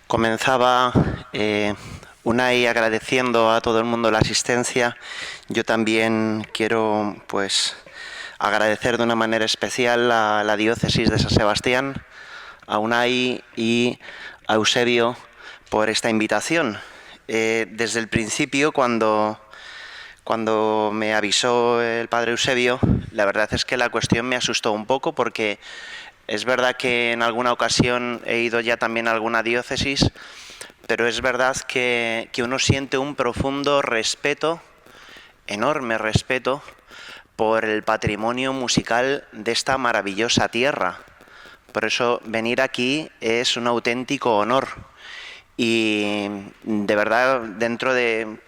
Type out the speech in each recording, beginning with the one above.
Comenzaba Unai agradeciendo a todo el mundo la asistencia. Yo también quiero agradecer de una manera especial a la diócesis de San Sebastián, a Unai y a Eusebio por esta invitación. Desde el principio, cuando me avisó el padre Eusebio, la verdad es que la cuestión me asustó un poco, porque es verdad que en alguna ocasión he ido ya también a alguna diócesis, pero es verdad que uno siente un profundo respeto, enorme respeto, por el patrimonio musical de esta maravillosa tierra. Por eso venir aquí es un auténtico honor. Y de verdad, dentro de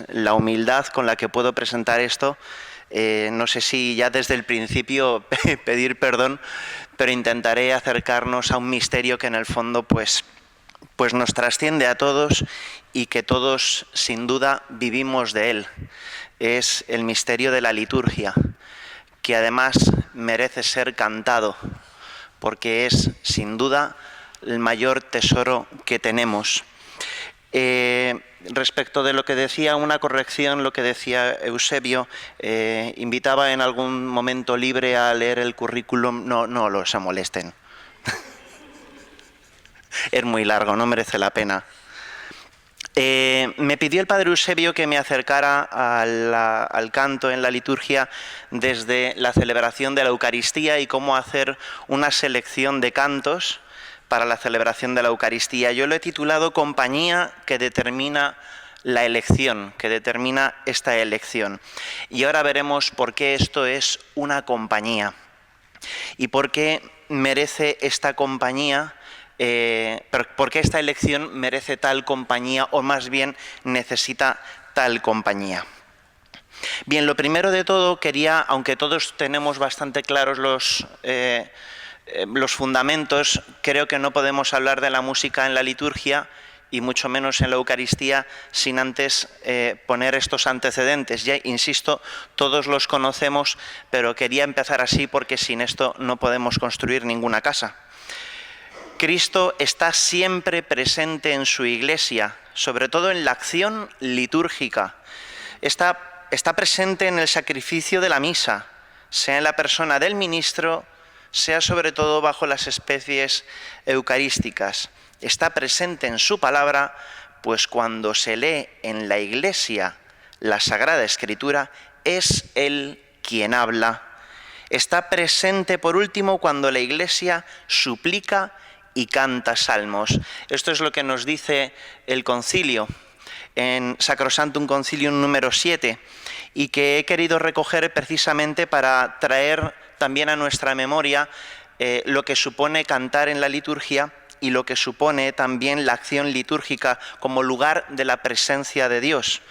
la humildad con la que puedo presentar esto, no sé si ya desde el principio pedir perdón, pero intentaré acercarnos a un misterio que en el fondo pues nos trasciende a todos y que todos sin duda vivimos de él. Es el misterio de la liturgia, que además merece ser cantado, porque es sin duda el mayor tesoro que tenemos. Respecto de lo que decía, una corrección, lo que decía Eusebio, invitaba en algún momento libre a leer el currículum. No los molesten. Es muy largo, no merece la pena. Me pidió el padre Eusebio que me acercara al canto en la liturgia desde la celebración de la Eucaristía y cómo hacer una selección de cantos para la celebración de la Eucaristía. Yo lo he titulado Compañía que determina la elección, que determina esta elección. Y ahora veremos por qué esto es una compañía y por qué merece esta compañía. ¿Por qué esta elección merece tal compañía, o más bien necesita tal compañía? Bien, lo primero de todo quería, aunque todos tenemos bastante claros los fundamentos, creo que no podemos hablar de la música en la liturgia y mucho menos en la Eucaristía sin antes poner estos antecedentes. Ya insisto, todos los conocemos, pero quería empezar así porque sin esto no podemos construir ninguna casa. Cristo está siempre presente en su Iglesia, sobre todo en la acción litúrgica. Está presente en el sacrificio de la misa, sea en la persona del ministro, sea sobre todo bajo las especies eucarísticas. Está presente en su palabra, pues cuando se lee en la Iglesia la Sagrada Escritura, es Él quien habla. Está presente, por último, cuando la Iglesia suplica y canta salmos. Esto es lo que nos dice el concilio en Sacrosanctum Concilium número 7, y que he querido recoger precisamente para traer también a nuestra memoria lo que supone cantar en la liturgia y lo que supone también la acción litúrgica como lugar de la presencia de Dios.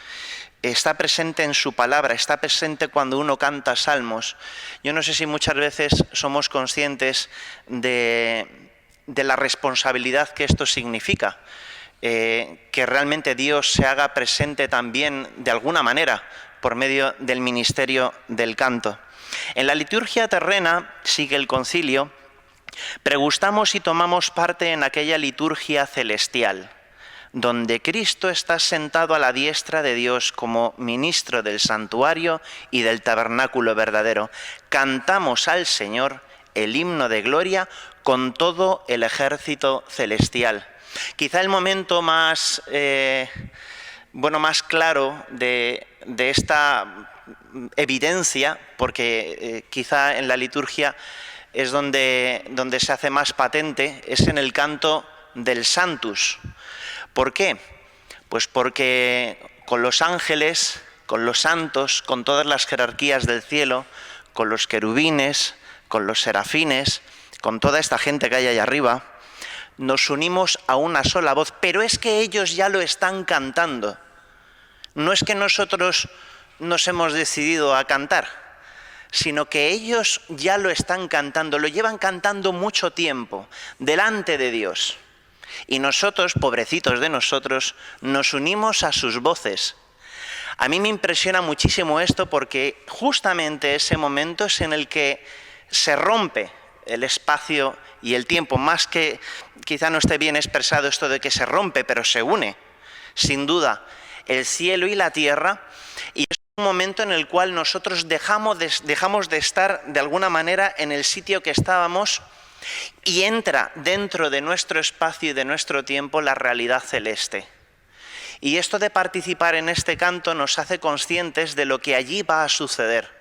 Está presente en su palabra, está presente cuando uno canta salmos. Yo no sé si muchas veces somos conscientes de la responsabilidad que esto significa, que realmente Dios se haga presente también de alguna manera por medio del ministerio del canto. En la liturgia terrena, sigue el concilio, pregustamos y tomamos parte en aquella liturgia celestial, donde Cristo está sentado a la diestra de Dios como ministro del santuario y del tabernáculo verdadero. Cantamos al Señor el himno de gloria con todo el ejército celestial. Quizá el momento más claro de esta evidencia, porque quizá en la liturgia es donde se hace más patente, es en el canto del Sanctus. ¿Por qué? Pues porque con los ángeles, con los santos, con todas las jerarquías del cielo, con los querubines, con los serafines, con toda esta gente que hay allá arriba, nos unimos a una sola voz, pero es que ellos ya lo están cantando. No es que nosotros nos hemos decidido a cantar, sino que ellos ya lo están cantando, lo llevan cantando mucho tiempo, delante de Dios. Y nosotros, pobrecitos de nosotros, nos unimos a sus voces. A mí me impresiona muchísimo esto porque justamente ese momento es en el que se rompe el espacio y el tiempo, más que quizá no esté bien expresado esto de que se rompe, pero se une, sin duda, el cielo y la tierra, y es un momento en el cual nosotros dejamos de estar de alguna manera en el sitio que estábamos y entra dentro de nuestro espacio y de nuestro tiempo la realidad celeste. Y esto de participar en este canto nos hace conscientes de lo que allí va a suceder.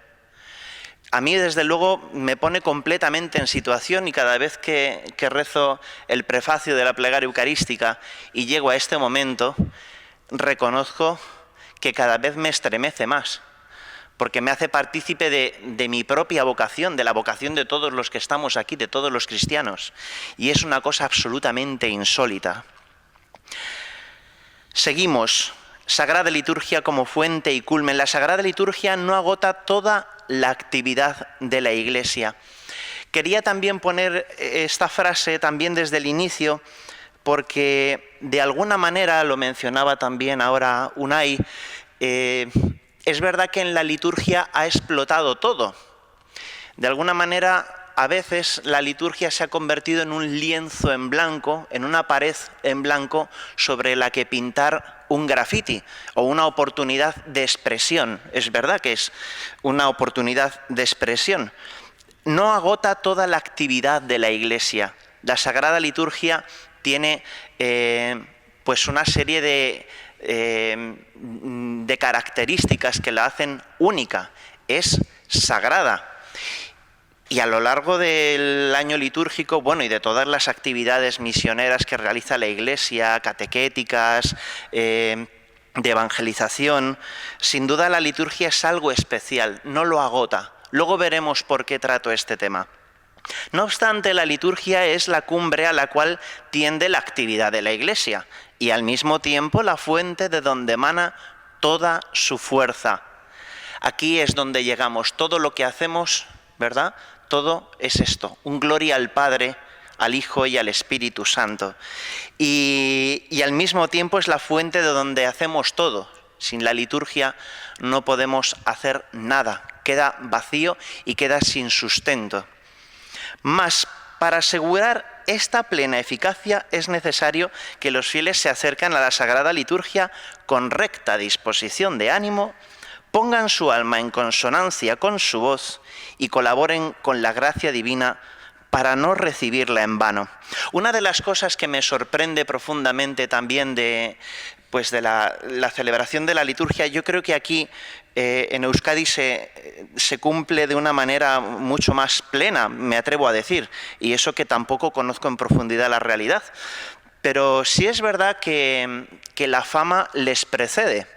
A mí, desde luego, me pone completamente en situación, y cada vez que rezo el prefacio de la plegaria eucarística y llego a este momento, reconozco que cada vez me estremece más, porque me hace partícipe de mi propia vocación, de la vocación de todos los que estamos aquí, de todos los cristianos. Y es una cosa absolutamente insólita. Seguimos. Sagrada Liturgia como fuente y culmen. La Sagrada Liturgia no agota toda la actividad de la Iglesia. Quería también poner esta frase también desde el inicio, porque de alguna manera, lo mencionaba también ahora Unai, es verdad que en la liturgia ha explotado todo. De alguna manera, a veces la liturgia se ha convertido en un lienzo en blanco, en una pared en blanco sobre la que pintar un grafiti o una oportunidad de expresión. Es verdad que es una oportunidad de expresión. No agota toda la actividad de la Iglesia. La Sagrada Liturgia tiene pues una serie de características que la hacen única. Es sagrada. Y a lo largo del año litúrgico, bueno, y de todas las actividades misioneras que realiza la Iglesia, catequéticas, de evangelización, sin duda la liturgia es algo especial, no lo agota. Luego veremos por qué trato este tema. No obstante, la liturgia es la cumbre a la cual tiende la actividad de la Iglesia y al mismo tiempo la fuente de donde emana toda su fuerza. Aquí es donde llegamos, todo lo que hacemos, ¿verdad? Todo es esto, un gloria al Padre, al Hijo y al Espíritu Santo. Y al mismo tiempo es la fuente de donde hacemos todo. Sin la liturgia no podemos hacer nada, queda vacío y queda sin sustento. Mas, para asegurar esta plena eficacia es necesario que los fieles se acerquen a la Sagrada Liturgia con recta disposición de ánimo, pongan su alma en consonancia con su voz y colaboren con la gracia divina para no recibirla en vano. Una de las cosas que me sorprende profundamente también de la celebración de la liturgia, yo creo que aquí en Euskadi se cumple de una manera mucho más plena, me atrevo a decir, y eso que tampoco conozco en profundidad la realidad. Pero sí es verdad que la fama les precede.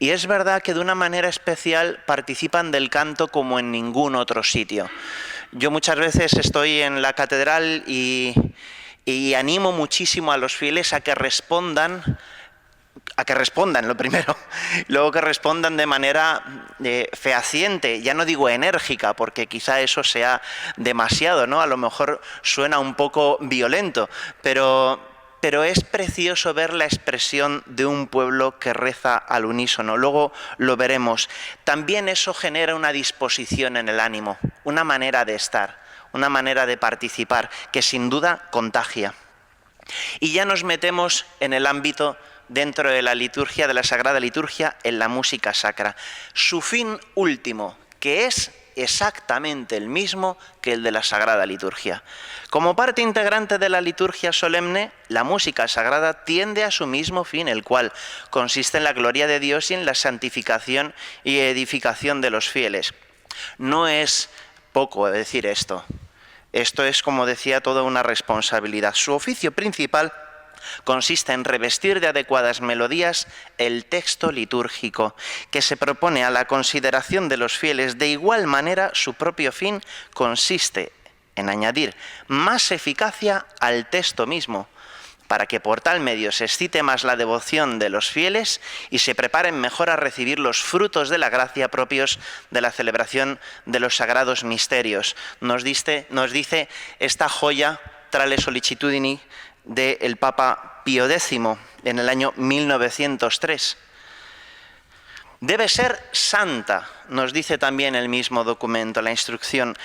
Y es verdad que de una manera especial participan del canto como en ningún otro sitio. Yo muchas veces estoy en la catedral y animo muchísimo a los fieles a que respondan lo primero, luego que respondan de manera fehaciente, ya no digo enérgica, porque quizá eso sea demasiado, ¿no? A lo mejor suena un poco violento, pero es precioso ver la expresión de un pueblo que reza al unísono. Luego lo veremos. También eso genera una disposición en el ánimo, una manera de estar, una manera de participar, que sin duda contagia. Y ya nos metemos en el ámbito dentro de la liturgia, de la Sagrada Liturgia, en la música sacra. Su fin último, que es exactamente el mismo que el de la Sagrada Liturgia. Como parte integrante de la liturgia solemne, la música sagrada tiende a su mismo fin, el cual consiste en la gloria de Dios y en la santificación y edificación de los fieles. No es poco decir esto. Esto es, como decía, toda una responsabilidad. Su oficio principal consiste en revestir de adecuadas melodías el texto litúrgico, que se propone a la consideración de los fieles. De igual manera, su propio fin consiste en añadir más eficacia al texto mismo, para que por tal medio se excite más la devoción de los fieles y se preparen mejor a recibir los frutos de la gracia propios de la celebración de los sagrados misterios. Nos dice esta joya, Tra le sollicitudini, del Papa Pío X en el año 1903. Debe ser santa, nos dice también el mismo documento, la instrucción.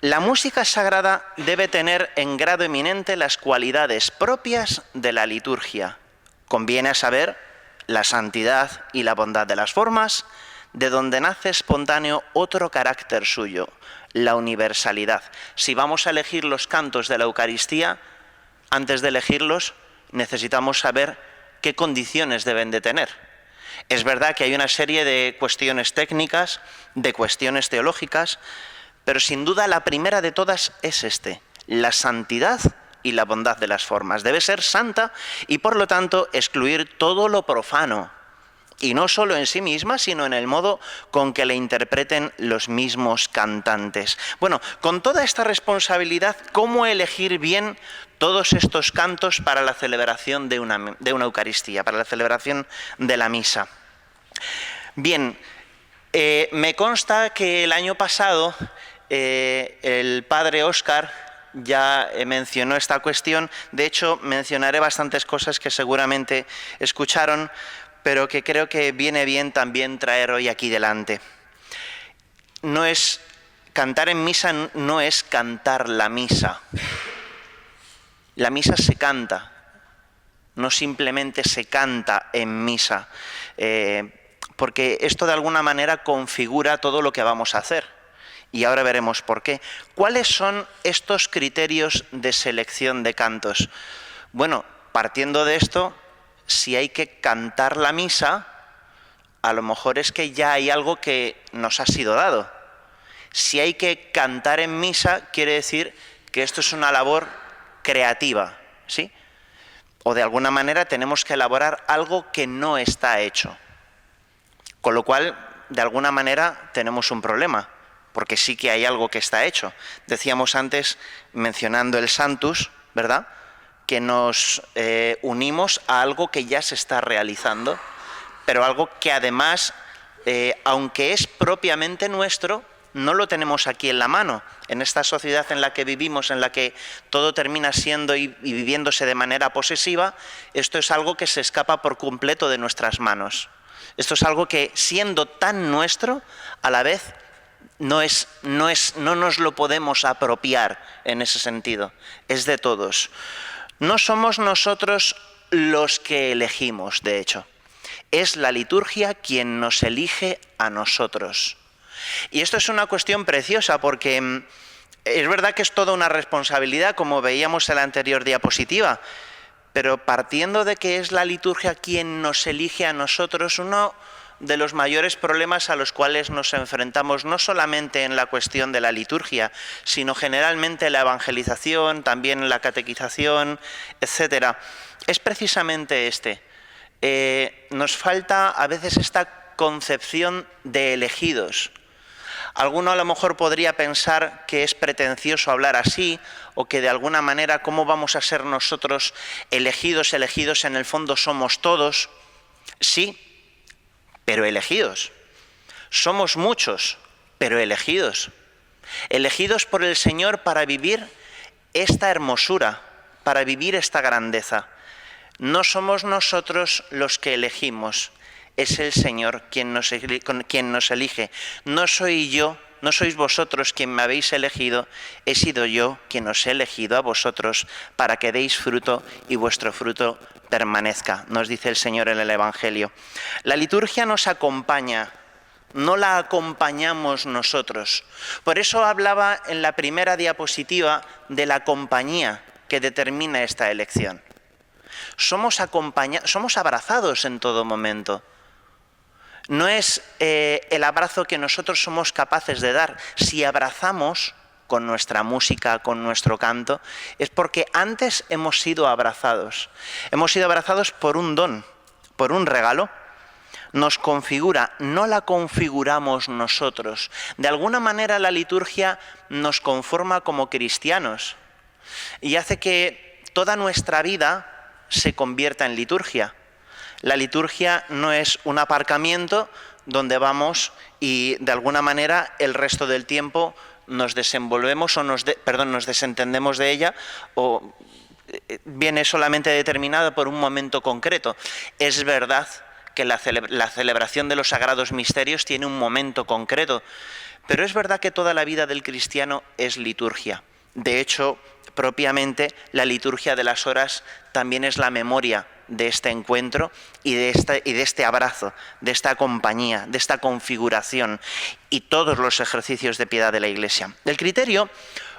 La música sagrada debe tener en grado eminente las cualidades propias de la liturgia. Conviene saber la santidad y la bondad de las formas, de donde nace espontáneo otro carácter suyo, la universalidad. Si vamos a elegir los cantos de la Eucaristía, antes de elegirlos necesitamos saber qué condiciones deben de tener. Es verdad que hay una serie de cuestiones técnicas, de cuestiones teológicas, pero sin duda la primera de todas es la santidad y la bondad de las formas. Debe ser santa y por lo tanto excluir todo lo profano, y no solo en sí misma, sino en el modo con que le interpreten los mismos cantantes. Bueno, con toda esta responsabilidad, ¿cómo elegir bien todos estos cantos para la celebración de una Eucaristía, para la celebración de la misa? Bien, me consta que el año pasado el padre Óscar ya mencionó esta cuestión. De hecho, mencionaré bastantes cosas que seguramente escucharon, pero que creo que viene bien también traer hoy aquí delante. Cantar en misa no es cantar la misa. La misa se canta, no simplemente se canta en misa, porque esto de alguna manera configura todo lo que vamos a hacer. Y ahora veremos por qué. ¿Cuáles son estos criterios de selección de cantos? Bueno, partiendo de esto, si hay que cantar la misa, a lo mejor es que ya hay algo que nos ha sido dado. Si hay que cantar en misa, quiere decir que esto es una labor creativa, ¿sí? O de alguna manera tenemos que elaborar algo que no está hecho. Con lo cual, de alguna manera, tenemos un problema, porque sí que hay algo que está hecho. Decíamos antes, mencionando el Sanctus, ¿verdad?, que nos unimos a algo que ya se está realizando, pero algo que además, aunque es propiamente nuestro, no lo tenemos aquí en la mano. En esta sociedad en la que vivimos, en la que todo termina siendo y viviéndose de manera posesiva, esto es algo que se escapa por completo de nuestras manos. Esto es algo que, siendo tan nuestro, a la vez no nos lo podemos apropiar en ese sentido. Es de todos. No somos nosotros los que elegimos, de hecho. Es la liturgia quien nos elige a nosotros. Y esto es una cuestión preciosa porque es verdad que es toda una responsabilidad, como veíamos en la anterior diapositiva, pero partiendo de que es la liturgia quien nos elige a nosotros, uno de los mayores problemas a los cuales nos enfrentamos, no solamente en la cuestión de la liturgia, sino generalmente en la evangelización, también en la catequización, etcétera, es precisamente nos falta a veces esta concepción de elegidos. Alguno a lo mejor podría pensar que es pretencioso hablar así, o que de alguna manera, ¿cómo vamos a ser nosotros elegidos? Elegidos en el fondo somos todos. Sí, pero elegidos. Somos muchos, pero elegidos. Elegidos por el Señor para vivir esta hermosura, para vivir esta grandeza. No somos nosotros los que elegimos, es el Señor quien nos elige. No soy yo, no sois vosotros quien me habéis elegido, he sido yo quien os he elegido a vosotros para que deis fruto y vuestro fruto permanezca, nos dice el Señor en el Evangelio. La liturgia nos acompaña, no la acompañamos nosotros. Por eso hablaba en la primera diapositiva de la compañía que determina esta elección. Somos abrazados en todo momento. No es el abrazo que nosotros somos capaces de dar. Si abrazamos con nuestra música, con nuestro canto, es porque antes hemos sido abrazados. Hemos sido abrazados por un don, por un regalo. Nos configura, no la configuramos nosotros. De alguna manera la liturgia nos conforma como cristianos y hace que toda nuestra vida se convierta en liturgia. La liturgia no es un aparcamiento donde vamos y de alguna manera el resto del tiempo nos desenvolvemos o nos desentendemos de ella, o viene solamente determinada por un momento concreto. Es verdad que la celebración de los sagrados misterios tiene un momento concreto, pero es verdad que toda la vida del cristiano es liturgia. De hecho, propiamente la liturgia de las horas también es la memoria de este encuentro y de este abrazo, de esta compañía, de esta configuración y todos los ejercicios de piedad de la Iglesia. El criterio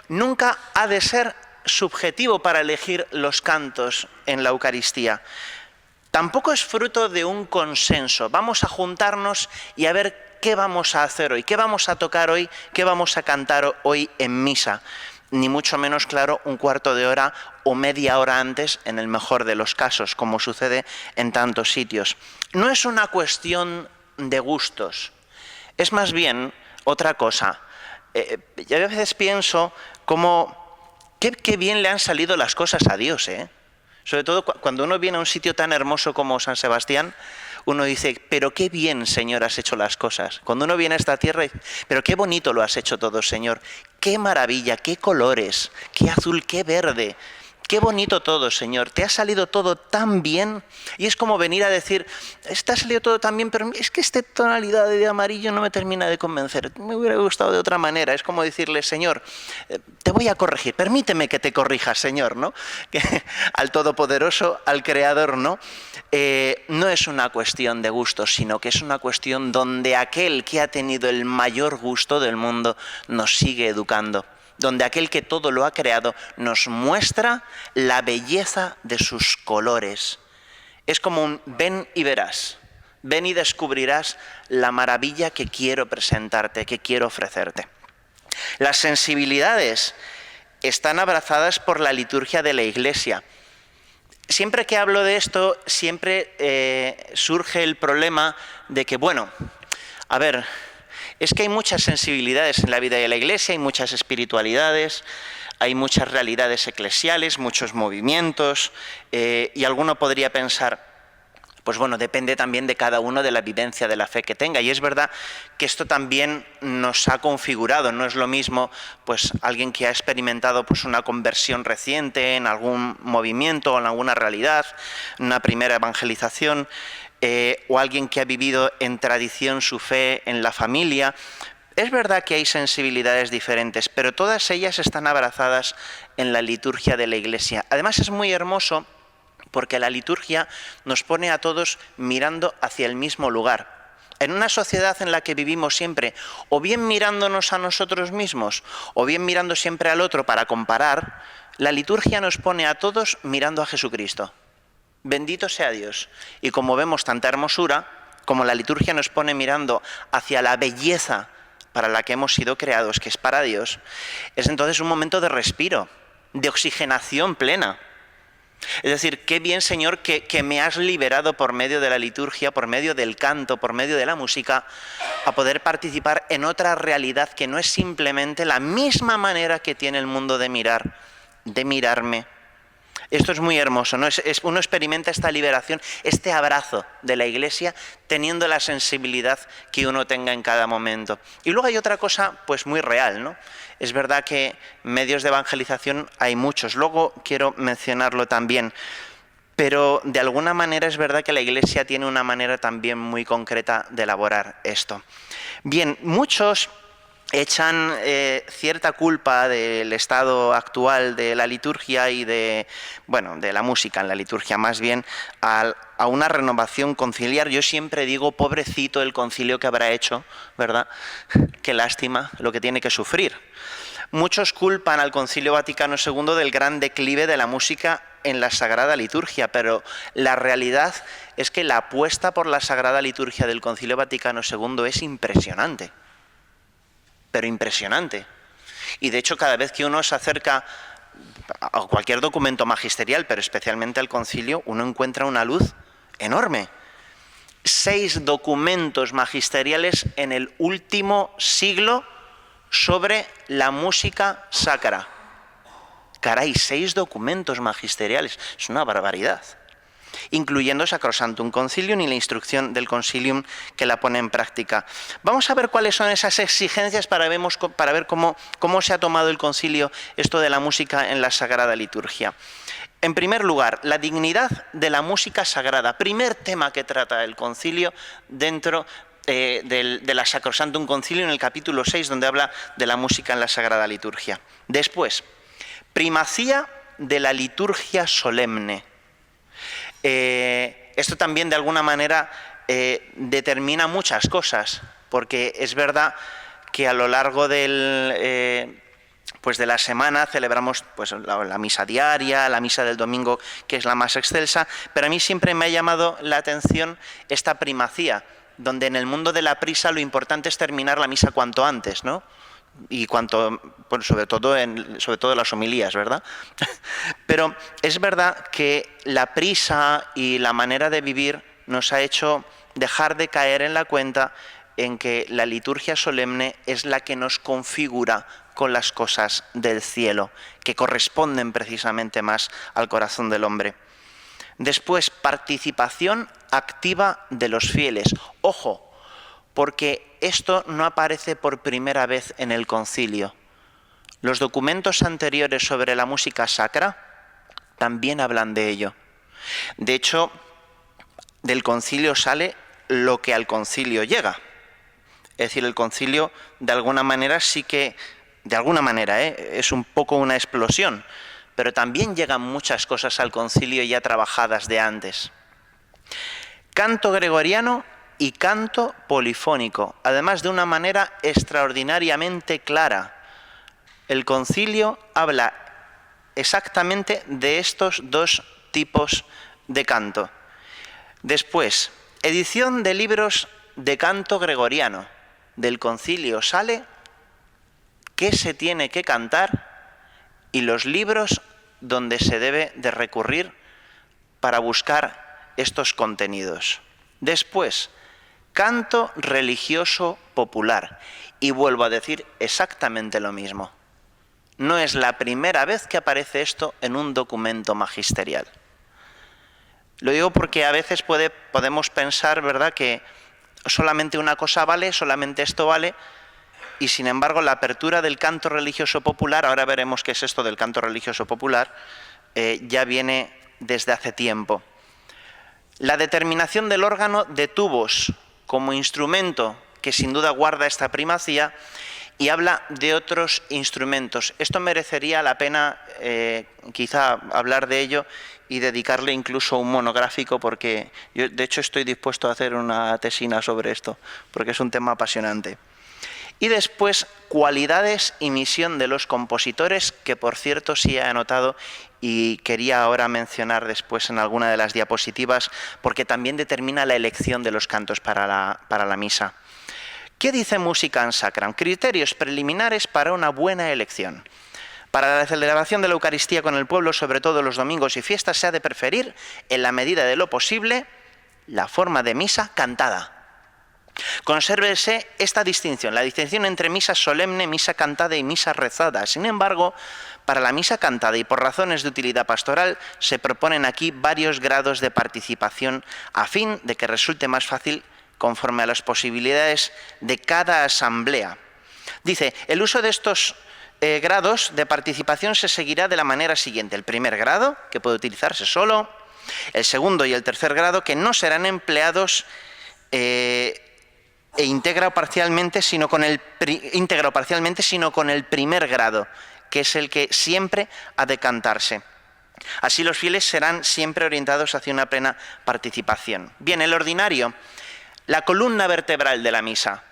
nunca ha de ser subjetivo para elegir los cantos en la Eucaristía. Tampoco es fruto de un consenso. Vamos a juntarnos y a ver qué vamos a hacer hoy, qué vamos a tocar hoy, qué vamos a cantar hoy en misa. Ni mucho menos, claro, un cuarto de hora o media hora antes, en el mejor de los casos, como sucede en tantos sitios. No es una cuestión de gustos, es más bien otra cosa. Yo a veces pienso como qué bien le han salido las cosas a Dios, ¿eh? Sobre todo cuando uno viene a un sitio tan hermoso como San Sebastián, uno dice, pero qué bien, Señor, has hecho las cosas. Cuando uno viene a esta tierra, pero qué bonito lo has hecho todo, Señor. Qué maravilla, qué colores, qué azul, qué verde. Qué bonito todo, Señor. Te ha salido todo tan bien. Y es como venir a decir, te ha salido todo tan bien, pero es que esta tonalidad de amarillo no me termina de convencer. Me hubiera gustado de otra manera. Es como decirle, Señor, te voy a corregir. Permíteme que te corrija, Señor, ¿no? Al Todopoderoso, al Creador, ¿no? No es una cuestión de gustos, sino que es una cuestión donde aquel que ha tenido el mayor gusto del mundo nos sigue educando. Donde aquel que todo lo ha creado nos muestra la belleza de sus colores. Es como un ven y verás, ven y descubrirás la maravilla que quiero presentarte, que quiero ofrecerte. Las sensibilidades están abrazadas por la liturgia de la Iglesia. Siempre que hablo de esto, siempre surge el problema de que, bueno, a ver, es que hay muchas sensibilidades en la vida de la Iglesia, hay muchas espiritualidades, hay muchas realidades eclesiales, muchos movimientos, y alguno podría pensar, pues bueno, depende también de cada uno de la vivencia de la fe que tenga. Y es verdad que esto también nos ha configurado, no es lo mismo pues alguien que ha experimentado pues una conversión reciente en algún movimiento o en alguna realidad, una primera evangelización, o alguien que ha vivido en tradición su fe en la familia. Es verdad que hay sensibilidades diferentes, pero todas ellas están abrazadas en la liturgia de la Iglesia. Además es muy hermoso porque la liturgia nos pone a todos mirando hacia el mismo lugar. En una sociedad en la que vivimos siempre o bien mirándonos a nosotros mismos o bien mirando siempre al otro para comparar, la liturgia nos pone a todos mirando a Jesucristo. Bendito sea Dios. Y como vemos tanta hermosura, como la liturgia nos pone mirando hacia la belleza para la que hemos sido creados, que es para Dios, es entonces un momento de respiro, de oxigenación plena. Es decir, qué bien, Señor, que me has liberado por medio de la liturgia, por medio del canto, por medio de la música, a poder participar en otra realidad que no es simplemente la misma manera que tiene el mundo de mirar, de mirarme. Esto es muy hermoso, ¿no? Uno experimenta esta liberación, este abrazo de la Iglesia, teniendo la sensibilidad que uno tenga en cada momento. Y luego hay otra cosa, pues muy real, ¿no? Es verdad que medios de evangelización hay muchos, luego quiero mencionarlo también, pero de alguna manera es verdad que la Iglesia tiene una manera también muy concreta de elaborar esto. Bien, muchos echan cierta culpa del estado actual de la liturgia y de la música en la liturgia, más bien a una renovación conciliar. Yo siempre digo, pobrecito el concilio que habrá hecho, ¿verdad? Qué lástima lo que tiene que sufrir. Muchos culpan al Concilio Vaticano II del gran declive de la música en la Sagrada Liturgia, pero la realidad es que la apuesta por la Sagrada Liturgia del Concilio Vaticano II es impresionante. Pero impresionante. Y de hecho cada vez que uno se acerca a cualquier documento magisterial, pero especialmente al concilio, uno encuentra una luz enorme. 6 documentos magisteriales en el último siglo sobre la música sacra. Caray, 6 documentos magisteriales, es una barbaridad. Incluyendo Sacrosanctum Concilium y la instrucción del Concilium que la pone en práctica. Vamos a ver cuáles son esas exigencias para ver cómo se ha tomado el concilio esto de la música en la Sagrada Liturgia. En primer lugar, la dignidad de la música sagrada. Primer tema que trata el concilio dentro de la Sacrosantum Concilio en el capítulo 6, donde habla de la música en la Sagrada Liturgia. Después, primacía de la liturgia solemne. Esto también de alguna manera determina muchas cosas, porque es verdad que a lo largo de la semana celebramos pues, la misa diaria, la misa del domingo, que es la más excelsa, pero a mí siempre me ha llamado la atención esta primacía, donde en el mundo de la prisa lo importante es terminar la misa cuanto antes, ¿no? Y sobre todo las homilías, ¿verdad? Pero es verdad que la prisa y la manera de vivir nos ha hecho dejar de caer en la cuenta en que la liturgia solemne es la que nos configura con las cosas del cielo, que corresponden precisamente más al corazón del hombre. Después, participación activa de los fieles. Ojo, porque esto no aparece por primera vez en el concilio. Los documentos anteriores sobre la música sacra también hablan de ello. De hecho, del concilio sale lo que al concilio llega. Es decir, el concilio de alguna manera sí que, es un poco una explosión, pero también llegan muchas cosas al concilio ya trabajadas de antes. Canto gregoriano y canto polifónico, además de una manera extraordinariamente clara. El concilio habla exactamente de estos dos tipos de canto. Después, edición de libros de canto gregoriano. Del concilio sale qué se tiene que cantar y los libros donde se debe de recurrir para buscar estos contenidos. Después, canto religioso popular. Y vuelvo a decir exactamente lo mismo. No es la primera vez que aparece esto en un documento magisterial. Lo digo porque a veces podemos pensar, ¿verdad?, que solamente una cosa vale, solamente esto vale, y sin embargo la apertura del canto religioso popular, ahora veremos qué es esto del canto religioso popular, ya viene desde hace tiempo. La determinación del órgano de tubos como instrumento, que sin duda guarda esta primacía, y habla de otros instrumentos. Esto merecería la pena quizá hablar de ello y dedicarle incluso un monográfico, porque yo de hecho estoy dispuesto a hacer una tesina sobre esto, porque es un tema apasionante. Y después, cualidades y misión de los compositores, que por cierto sí he anotado y quería ahora mencionar después en alguna de las diapositivas, porque también determina la elección de los cantos para la misa. ¿Qué dice Musicam Sacram? Criterios preliminares para una buena elección. Para la celebración de la Eucaristía con el pueblo, sobre todo los domingos y fiestas, se ha de preferir, en la medida de lo posible, la forma de misa cantada. Consérvese esta distinción, la distinción entre misa solemne, misa cantada y misa rezada. Sin embargo, para la misa cantada y por razones de utilidad pastoral, se proponen aquí varios grados de participación a fin de que resulte más fácil conforme a las posibilidades de cada asamblea. Dice, el uso de estos grados de participación se seguirá de la manera siguiente. El primer grado, que puede utilizarse solo, el segundo y el tercer grado, que no serán empleados íntegra o parcialmente, sino con el primer grado, que es el que siempre ha de cantarse. Así los fieles serán siempre orientados hacia una plena participación. Bien, el ordinario, la columna vertebral de la misa.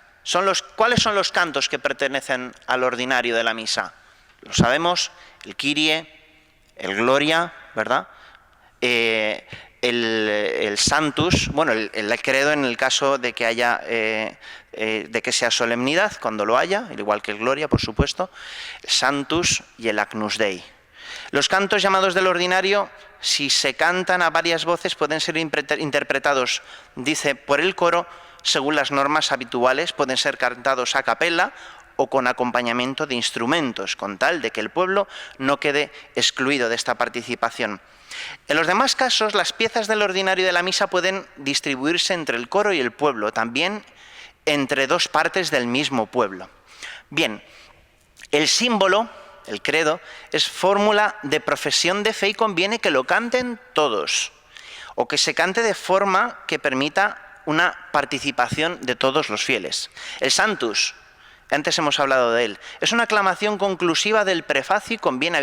¿Cuáles son los cantos que pertenecen al ordinario de la misa? Lo sabemos, el Kyrie, el Gloria, ¿verdad? El Sanctus, bueno, el credo en el caso de que haya, de que sea solemnidad, cuando lo haya, al igual que el Gloria, por supuesto, el Sanctus y el Agnus Dei. Los cantos llamados del ordinario, si se cantan a varias voces, pueden ser interpretados, dice, por el coro, según las normas habituales, pueden ser cantados a capella o con acompañamiento de instrumentos, con tal de que el pueblo no quede excluido de esta participación. En los demás casos, las piezas del ordinario de la misa pueden distribuirse entre el coro y el pueblo, también entre dos partes del mismo pueblo. Bien, el símbolo el credo, es fórmula de profesión de fe y conviene que lo canten todos, o que se cante de forma que permita una participación de todos los fieles. El Sanctus, antes hemos hablado de él, es una aclamación conclusiva del prefacio y conviene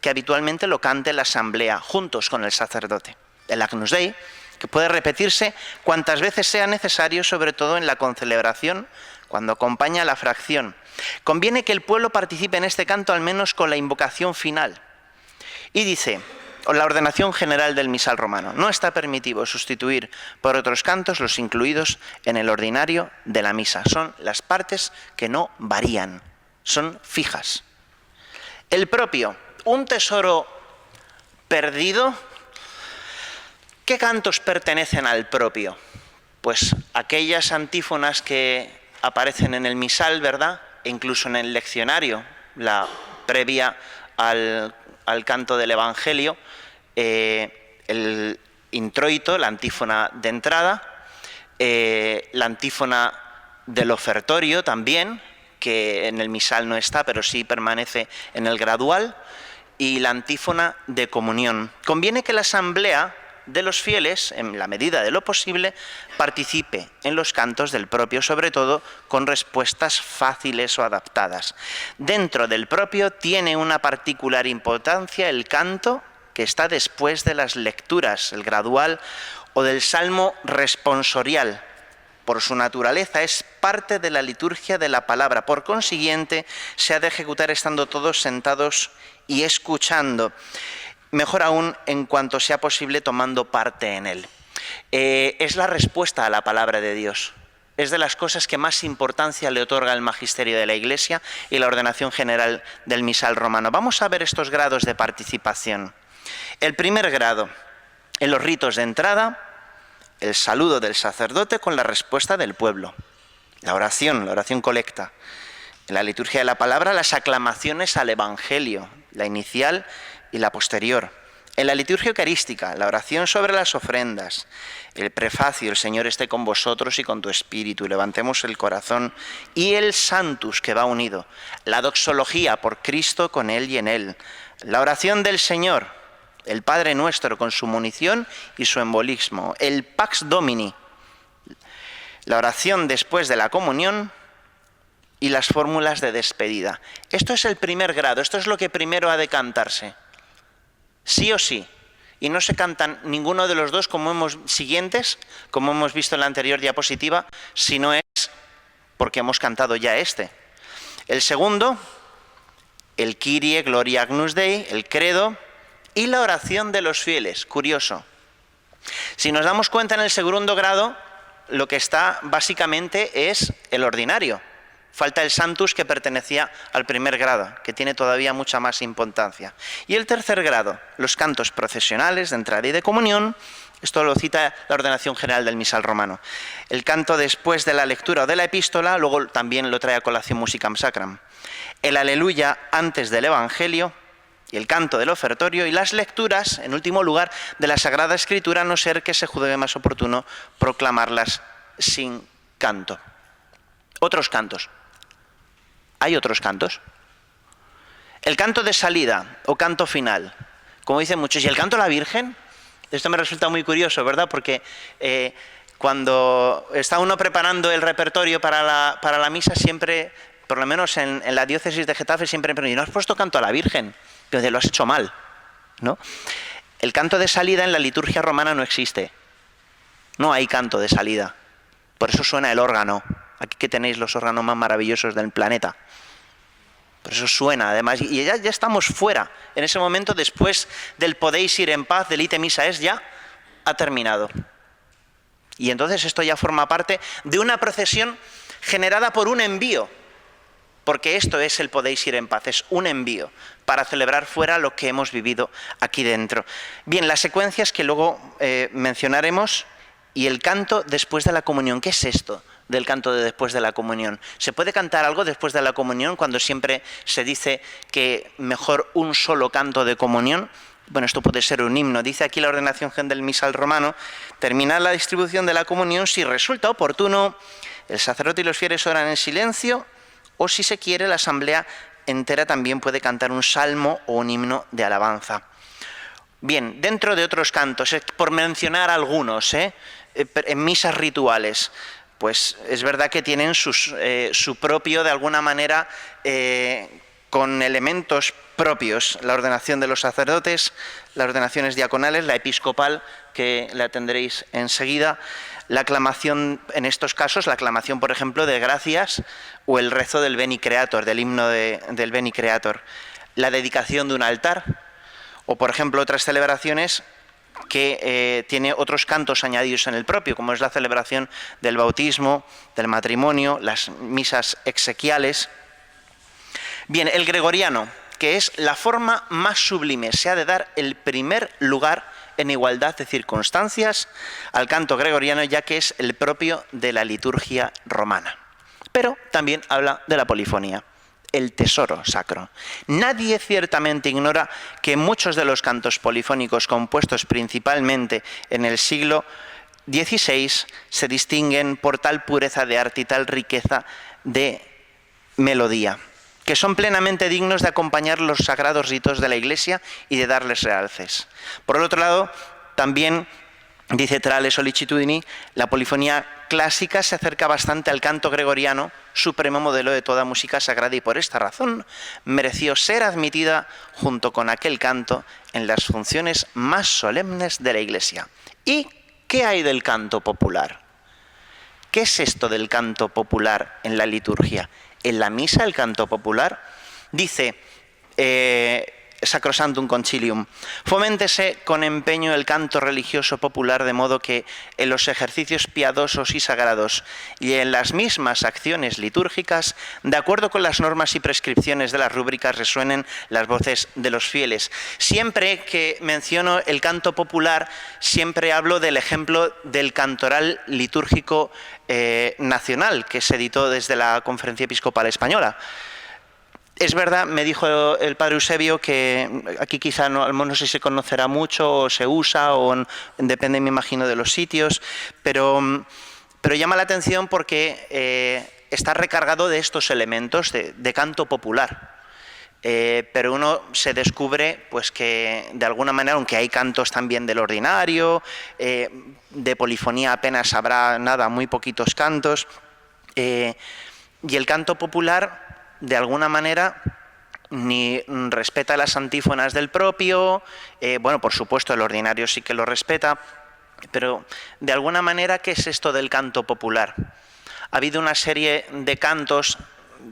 que habitualmente lo cante la asamblea, juntos con el sacerdote. El Agnus Dei, que puede repetirse cuantas veces sea necesario, sobre todo en la concelebración, cuando acompaña la fracción. Conviene que el pueblo participe en este canto al menos con la invocación final. Y dice, o la ordenación general del misal romano, no está permitido sustituir por otros cantos los incluidos en el ordinario de la misa. Son las partes que no varían, son fijas. El propio, un tesoro perdido. ¿Qué cantos pertenecen al propio? Pues aquellas antífonas que aparecen en el misal, ¿verdad? E incluso en el leccionario, la previa al canto del Evangelio, el introito, la antífona de entrada, la antífona del ofertorio también, que en el misal no está, pero sí permanece en el gradual, y la antífona de comunión. Conviene que la asamblea de los fieles, en la medida de lo posible, participe en los cantos del propio, sobre todo con respuestas fáciles o adaptadas. Dentro del propio tiene una particular importancia el canto que está después de las lecturas, el gradual o del salmo responsorial. Por su naturaleza es parte de la liturgia de la palabra. Por consiguiente, se ha de ejecutar estando todos sentados y escuchando. Mejor aún, en cuanto sea posible, tomando parte en él. Es la respuesta a la palabra de Dios. Es de las cosas que más importancia le otorga el magisterio de la Iglesia y la ordenación general del misal romano. Vamos a ver estos grados de participación. El primer grado, en los ritos de entrada, el saludo del sacerdote con la respuesta del pueblo. La oración colecta. En la liturgia de la palabra, las aclamaciones al Evangelio, la inicial y la posterior. En la liturgia eucarística, la oración sobre las ofrendas, el prefacio, el Señor esté con vosotros y con tu espíritu, levantemos el corazón, y el Sanctus que va unido, la doxología por Cristo con Él y en Él, la oración del Señor, el Padre Nuestro con su munición y su embolismo, el Pax Domini, la oración después de la comunión y las fórmulas de despedida. Esto es el primer grado, esto es lo que primero ha de cantarse. Sí o sí, y no se cantan ninguno de los dos como hemos visto en la anterior diapositiva, si no es porque hemos cantado ya este. El segundo, el Kyrie, Gloria Agnus Dei, el credo y la oración de los fieles. Curioso. Si nos damos cuenta, en el segundo grado, lo que está básicamente es el ordinario. Falta el Sanctus, que pertenecía al primer grado, que tiene todavía mucha más importancia. Y el tercer grado, los cantos procesionales de entrada y de comunión. Esto lo cita la ordenación general del misal romano. El canto después de la lectura o de la epístola, luego también lo trae a colación Musicam Sacram. El aleluya antes del Evangelio y el canto del ofertorio y las lecturas, en último lugar, de la Sagrada Escritura, a no ser que se juzgue más oportuno proclamarlas sin canto. Otros cantos. Hay otros cantos. El canto de salida o canto final, como dicen muchos. ¿Y el canto a la Virgen? Esto me resulta muy curioso, ¿verdad? Porque cuando está uno preparando el repertorio para la misa, siempre, por lo menos en la diócesis de Getafe, siempre me preguntan, ¿no has puesto canto a la Virgen? Pero lo has hecho mal, ¿no? El canto de salida en la liturgia romana no existe. No hay canto de salida. Por eso suena el órgano. Aquí que tenéis los órganos más maravillosos del planeta. Por eso suena, además, y ya estamos fuera. En ese momento, después del podéis ir en paz, del ite misa es, ya ha terminado. Y entonces esto ya forma parte de una procesión generada por un envío. Porque esto es el podéis ir en paz, es un envío para celebrar fuera lo que hemos vivido aquí dentro. Bien, las secuencias que luego mencionaremos y el canto después de la comunión. ¿Qué es esto del canto de después de la comunión? ¿Se puede cantar algo después de la comunión cuando siempre se dice que mejor un solo canto de comunión? Bueno, esto puede ser un himno. Dice aquí la ordenación del misal romano: terminar la distribución de la comunión, si resulta oportuno, el sacerdote y los fieles oran en silencio, o si se quiere, la asamblea entera también puede cantar un salmo o un himno de alabanza. Bien, dentro de otros cantos, por mencionar algunos, en misas rituales, pues es verdad que tienen su propio, de alguna manera, con elementos propios, la ordenación de los sacerdotes, las ordenaciones diaconales, la episcopal, que la tendréis enseguida, la aclamación, en estos casos, la aclamación, por ejemplo, de gracias o el rezo del Veni Creator, del himno del Veni Creator, la dedicación de un altar o, por ejemplo, otras celebraciones que tiene otros cantos añadidos en el propio, como es la celebración del bautismo, del matrimonio, las misas exequiales. Bien, el gregoriano, que es la forma más sublime, se ha de dar el primer lugar en igualdad de circunstancias al canto gregoriano, ya que es el propio de la liturgia romana. Pero también habla de la polifonía, el tesoro sacro. Nadie ciertamente ignora que muchos de los cantos polifónicos compuestos principalmente en el siglo XVI se distinguen por tal pureza de arte y tal riqueza de melodía, que son plenamente dignos de acompañar los sagrados ritos de la Iglesia y de darles realces. Por el otro lado, también, dice tra le sollecitudini, la polifonía clásica se acerca bastante al canto gregoriano, supremo modelo de toda música sagrada, y por esta razón mereció ser admitida junto con aquel canto en las funciones más solemnes de la Iglesia. ¿Y qué hay del canto popular? ¿Qué es esto del canto popular en la liturgia? En la misa, el canto popular, dice Sacrosanctum Concilium, foméntese con empeño el canto religioso popular, de modo que en los ejercicios piadosos y sagrados y en las mismas acciones litúrgicas, de acuerdo con las normas y prescripciones de las rúbricas, resuenen las voces de los fieles. Siempre que menciono el canto popular, siempre hablo del ejemplo del cantoral litúrgico nacional, que se editó desde la Conferencia Episcopal Española. Es verdad, me dijo el padre Eusebio, que aquí quizá no sé si se conocerá mucho o se usa, o depende, me imagino, de los sitios, pero llama la atención porque está recargado de estos elementos de canto popular. Pero uno se descubre pues que de alguna manera, aunque hay cantos también del ordinario, de polifonía apenas habrá nada, muy poquitos cantos, y el canto popular de alguna manera ni respeta las antífonas del propio, bueno, por supuesto el ordinario sí que lo respeta, pero de alguna manera, ¿qué es esto del canto popular? Ha habido una serie de cantos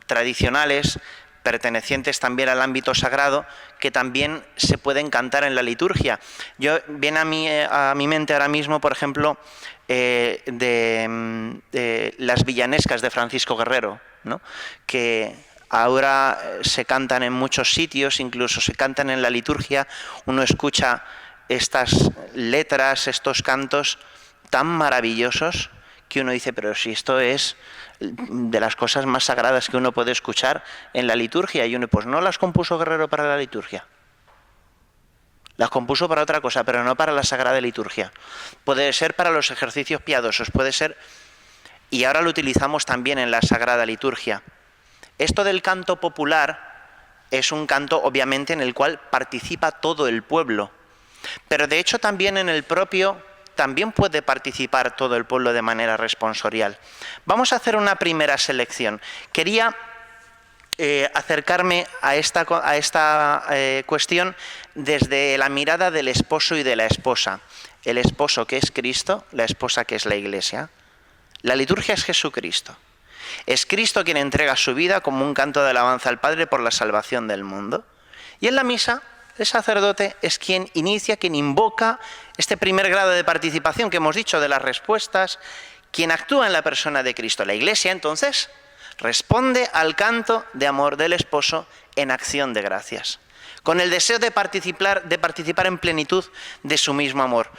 tradicionales pertenecientes también al ámbito sagrado, que también se pueden cantar en la liturgia. Viene a mi mente ahora mismo, por ejemplo, de las villanescas de Francisco Guerrero, ¿no?, que ahora se cantan en muchos sitios, incluso se cantan en la liturgia. Uno escucha estas letras, estos cantos tan maravillosos, que uno dice, pero si esto es de las cosas más sagradas que uno puede escuchar en la liturgia, y uno, pues no las compuso Guerrero para la liturgia, las compuso para otra cosa, pero no para la sagrada liturgia. Puede ser para los ejercicios piadosos, puede ser, y ahora lo utilizamos también en la sagrada liturgia. Esto del canto popular es un canto, obviamente, en el cual participa todo el pueblo, pero de hecho también en el propio también puede participar todo el pueblo de manera responsorial. Vamos a hacer una primera selección. Quería acercarme a esta cuestión desde la mirada del esposo y de la esposa. El esposo, que es Cristo; la esposa, que es la Iglesia. La liturgia es Jesucristo. Es Cristo quien entrega su vida como un canto de alabanza al Padre por la salvación del mundo. Y en la misa, el sacerdote es quien inicia, quien invoca este primer grado de participación que hemos dicho, de las respuestas, quien actúa en la persona de Cristo. La Iglesia, entonces, responde al canto de amor del esposo en acción de gracias, con el deseo de participar en plenitud de su mismo amor.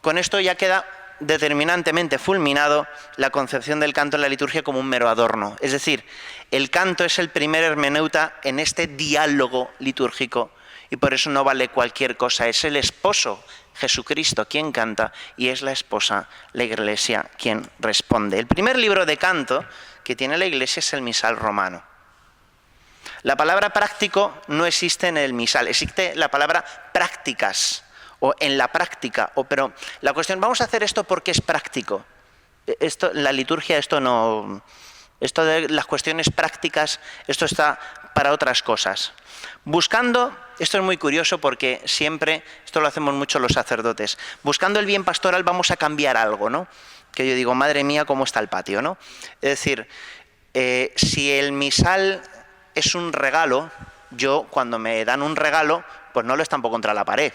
Con esto ya queda determinantemente fulminado la concepción del canto en la liturgia como un mero adorno. Es decir, el canto es el primer hermeneuta en este diálogo litúrgico, y por eso no vale cualquier cosa. Es el esposo, Jesucristo, quien canta, y es la esposa, la Iglesia, quien responde. El primer libro de canto que tiene la Iglesia es el misal romano. La palabra práctico no existe en el misal, existe la palabra prácticas, o en la práctica, pero la cuestión, vamos a hacer esto porque es práctico. La liturgia, esto de las cuestiones prácticas, esto está para otras cosas. Buscando, esto es muy curioso porque siempre, esto lo hacemos mucho los sacerdotes, buscando el bien pastoral vamos a cambiar algo, ¿no? Que yo digo, madre mía, cómo está el patio, ¿no? Es decir, si el misal es un regalo, yo cuando me dan un regalo, pues no lo estampo contra la pared,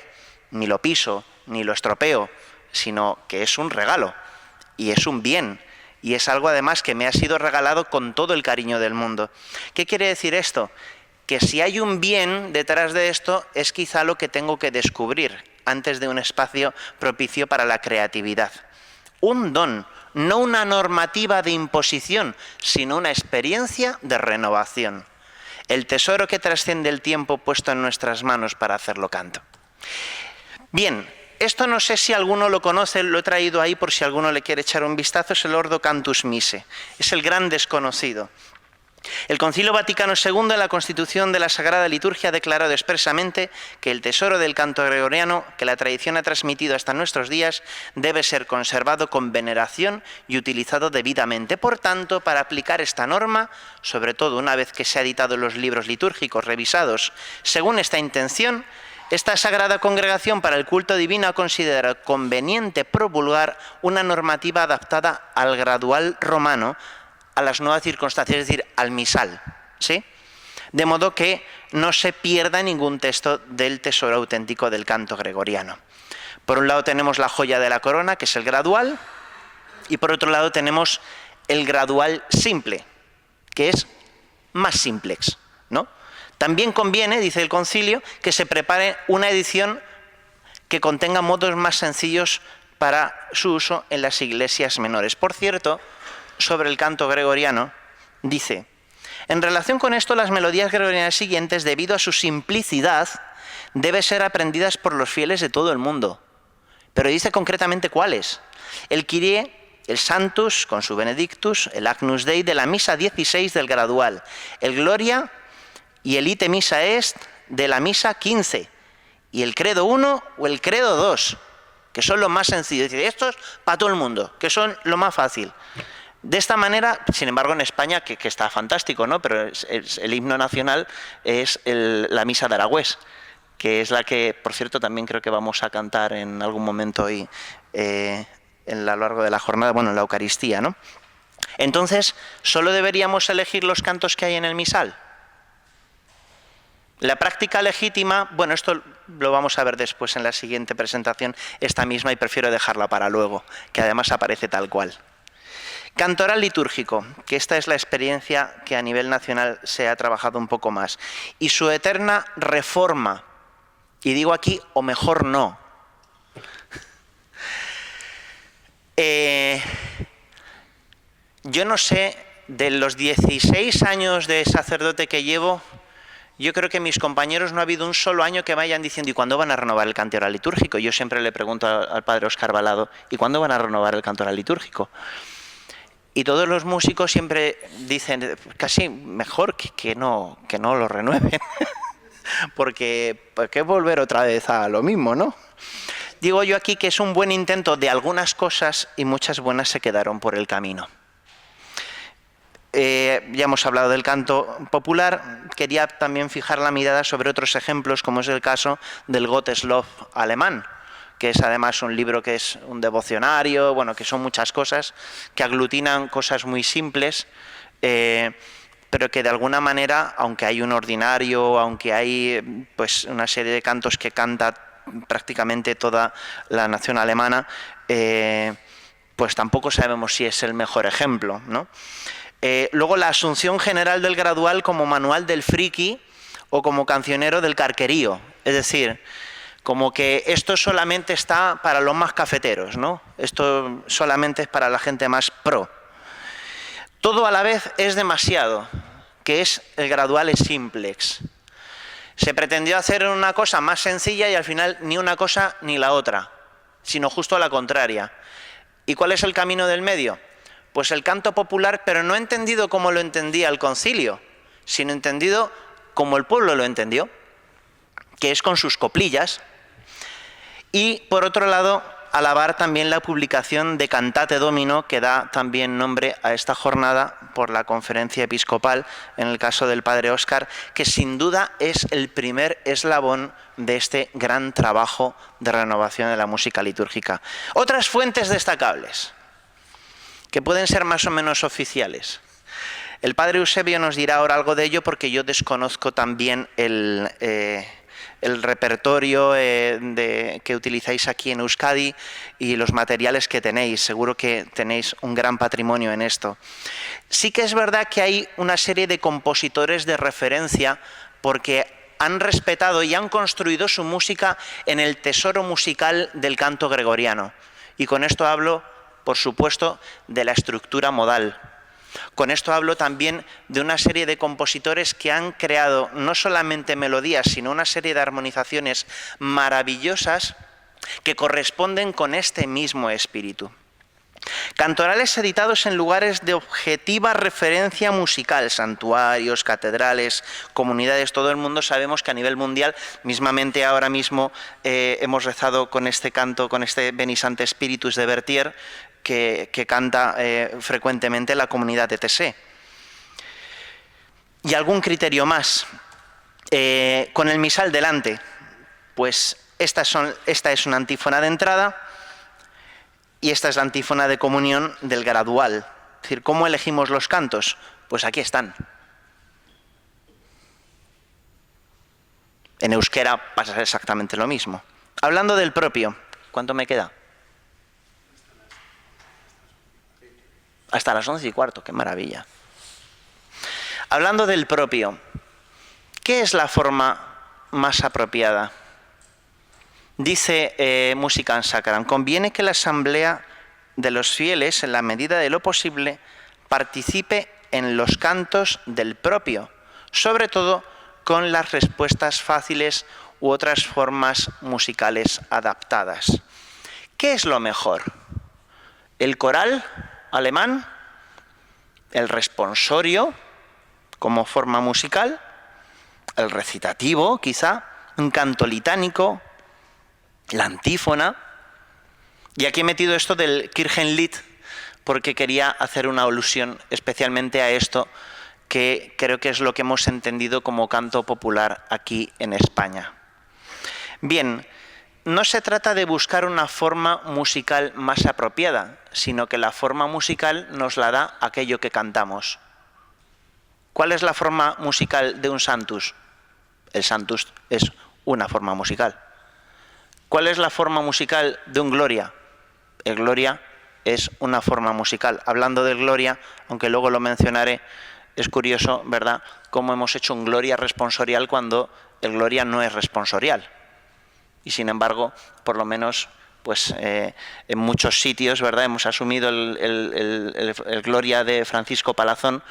ni lo piso, ni lo estropeo, sino que es un regalo y es un bien y es algo además que me ha sido regalado con todo el cariño del mundo. ¿Qué quiere decir esto? Que si hay un bien detrás de esto es quizá lo que tengo que descubrir antes de un espacio propicio para la creatividad. Un don, no una normativa de imposición, sino una experiencia de renovación. El tesoro que trasciende el tiempo puesto en nuestras manos para hacerlo canto. Bien, esto no sé si alguno lo conoce, lo he traído ahí por si alguno le quiere echar un vistazo, es el Ordo Cantus Mise, es el gran desconocido. El Concilio Vaticano II, en la Constitución de la Sagrada Liturgia, ha declarado expresamente que el tesoro del canto gregoriano, que la tradición ha transmitido hasta nuestros días, debe ser conservado con veneración y utilizado debidamente. Por tanto, para aplicar esta norma, sobre todo una vez que se han editado los libros litúrgicos revisados según esta intención, esta Sagrada Congregación para el Culto Divino ha considerado conveniente promulgar una normativa adaptada al gradual romano, a las nuevas circunstancias, es decir, al misal, ¿sí? De modo que no se pierda ningún texto del tesoro auténtico del canto gregoriano. Por un lado tenemos la joya de la corona, que es el gradual, y por otro lado tenemos el gradual simple, que es más simplex, ¿no? También conviene, dice el concilio, que se prepare una edición que contenga modos más sencillos para su uso en las iglesias menores. Por cierto, sobre el canto gregoriano, dice: en relación con esto, las melodías gregorianas siguientes, debido a su simplicidad, deben ser aprendidas por los fieles de todo el mundo. Pero dice concretamente cuáles. El Kyrie, el Sanctus con su Benedictus, el Agnus Dei de la Misa 16 del gradual, el Gloria y el Ite Missa Est de la Misa 15, y el Credo 1 o el Credo 2, que son los más sencillos. Es decir, estos para todo el mundo, que son lo más fácil. De esta manera, sin embargo, en España, que está fantástico, ¿no? Pero el himno nacional es la Misa de Aragüés, que es la que, por cierto, también creo que vamos a cantar en algún momento hoy, a lo largo de la jornada, bueno, en la Eucaristía, ¿no? Entonces, ¿solo deberíamos elegir los cantos que hay en el misal? La práctica legítima, bueno, esto lo vamos a ver después en la siguiente presentación, esta misma, y prefiero dejarla para luego, que además aparece tal cual. Cantoral litúrgico, que esta es la experiencia que a nivel nacional se ha trabajado un poco más, y su eterna reforma, y digo aquí, o mejor no. Yo no sé, de los 16 años de sacerdote que llevo, yo creo que mis compañeros no ha habido un solo año que vayan diciendo: ¿y cuándo van a renovar el cantoral litúrgico? Yo siempre le pregunto al padre Óscar Balado: ¿y cuándo van a renovar el cantoral litúrgico? Y todos los músicos siempre dicen casi mejor que no lo renueven, porque ¿por qué volver otra vez a lo mismo, no? Digo yo aquí que es un buen intento de algunas cosas y muchas buenas se quedaron por el camino. Ya hemos hablado del canto popular, quería también fijar la mirada sobre otros ejemplos, como es el caso del Gotteslob alemán, que es además un libro que es un devocionario, bueno, que son muchas cosas, que aglutinan cosas muy simples, pero que de alguna manera, aunque hay un ordinario, aunque hay pues una serie de cantos que canta prácticamente toda la nación alemana, pues tampoco sabemos si es el mejor ejemplo, ¿no? Luego la asunción general del gradual como manual del friki o como cancionero del carquerío, es decir, como que esto solamente está para los más cafeteros, ¿no? Esto solamente es para la gente más pro. Todo a la vez es demasiado, que es el gradual es simplex. Se pretendió hacer una cosa más sencilla y al final ni una cosa ni la otra, sino justo a la contraria. ¿Y cuál es el camino del medio? Pues el canto popular, pero no entendido como lo entendía el concilio, sino entendido como el pueblo lo entendió, que es con sus coplillas, y por otro lado, alabar también la publicación de Cantate Domino, que da también nombre a esta jornada por la Conferencia Episcopal, en el caso del Padre Óscar, que sin duda es el primer eslabón de este gran trabajo de renovación de la música litúrgica. Otras fuentes destacables, que pueden ser más o menos oficiales. El Padre Eusebio nos dirá ahora algo de ello, porque yo desconozco también el repertorio que utilizáis aquí en Euskadi y los materiales que tenéis. Seguro que tenéis un gran patrimonio en esto. Sí que es verdad que hay una serie de compositores de referencia, porque han respetado y han construido su música en el tesoro musical del canto gregoriano. Y con esto hablo, por supuesto, de la estructura modal. Con esto hablo también de una serie de compositores que han creado no solamente melodías, sino una serie de armonizaciones maravillosas que corresponden con este mismo espíritu. Cantorales editados en lugares de objetiva referencia musical, santuarios, catedrales, comunidades, todo el mundo sabemos que a nivel mundial, mismamente ahora mismo hemos rezado con este canto, con este Veni Sancte Spiritus de Berthier, que canta frecuentemente la comunidad de Tessé. Y algún criterio más. Con el misal delante, pues esta es una antífona de entrada y esta es la antífona de comunión del gradual. Es decir, ¿cómo elegimos los cantos? Pues aquí están. En euskera pasa exactamente lo mismo. Hablando del propio, ¿cuánto me queda? Hasta las 11:15, qué maravilla. Hablando del propio, ¿qué es la forma más apropiada? Dice Musicam Sacram: conviene que la asamblea de los fieles, en la medida de lo posible, participe en los cantos del propio, sobre todo con las respuestas fáciles u otras formas musicales adaptadas. ¿Qué es lo mejor? ¿El coral alemán? ¿El responsorio como forma musical? ¿El recitativo, quizá? ¿Un canto litánico? ¿La antífona? Y aquí he metido esto del Kirchenlied porque quería hacer una alusión especialmente a esto, que creo que es lo que hemos entendido como canto popular aquí en España. Bien, no se trata de buscar una forma musical más apropiada, sino que la forma musical nos la da aquello que cantamos. ¿Cuál es la forma musical de un Sanctus? El Sanctus es una forma musical. ¿Cuál es la forma musical de un Gloria? El Gloria es una forma musical. Hablando del Gloria, aunque luego lo mencionaré, es curioso, ¿verdad?, cómo hemos hecho un Gloria responsorial cuando el Gloria no es responsorial. Y sin embargo, por lo menos, pues en muchos sitios, ¿verdad?, hemos asumido el Gloria de Francisco Palazón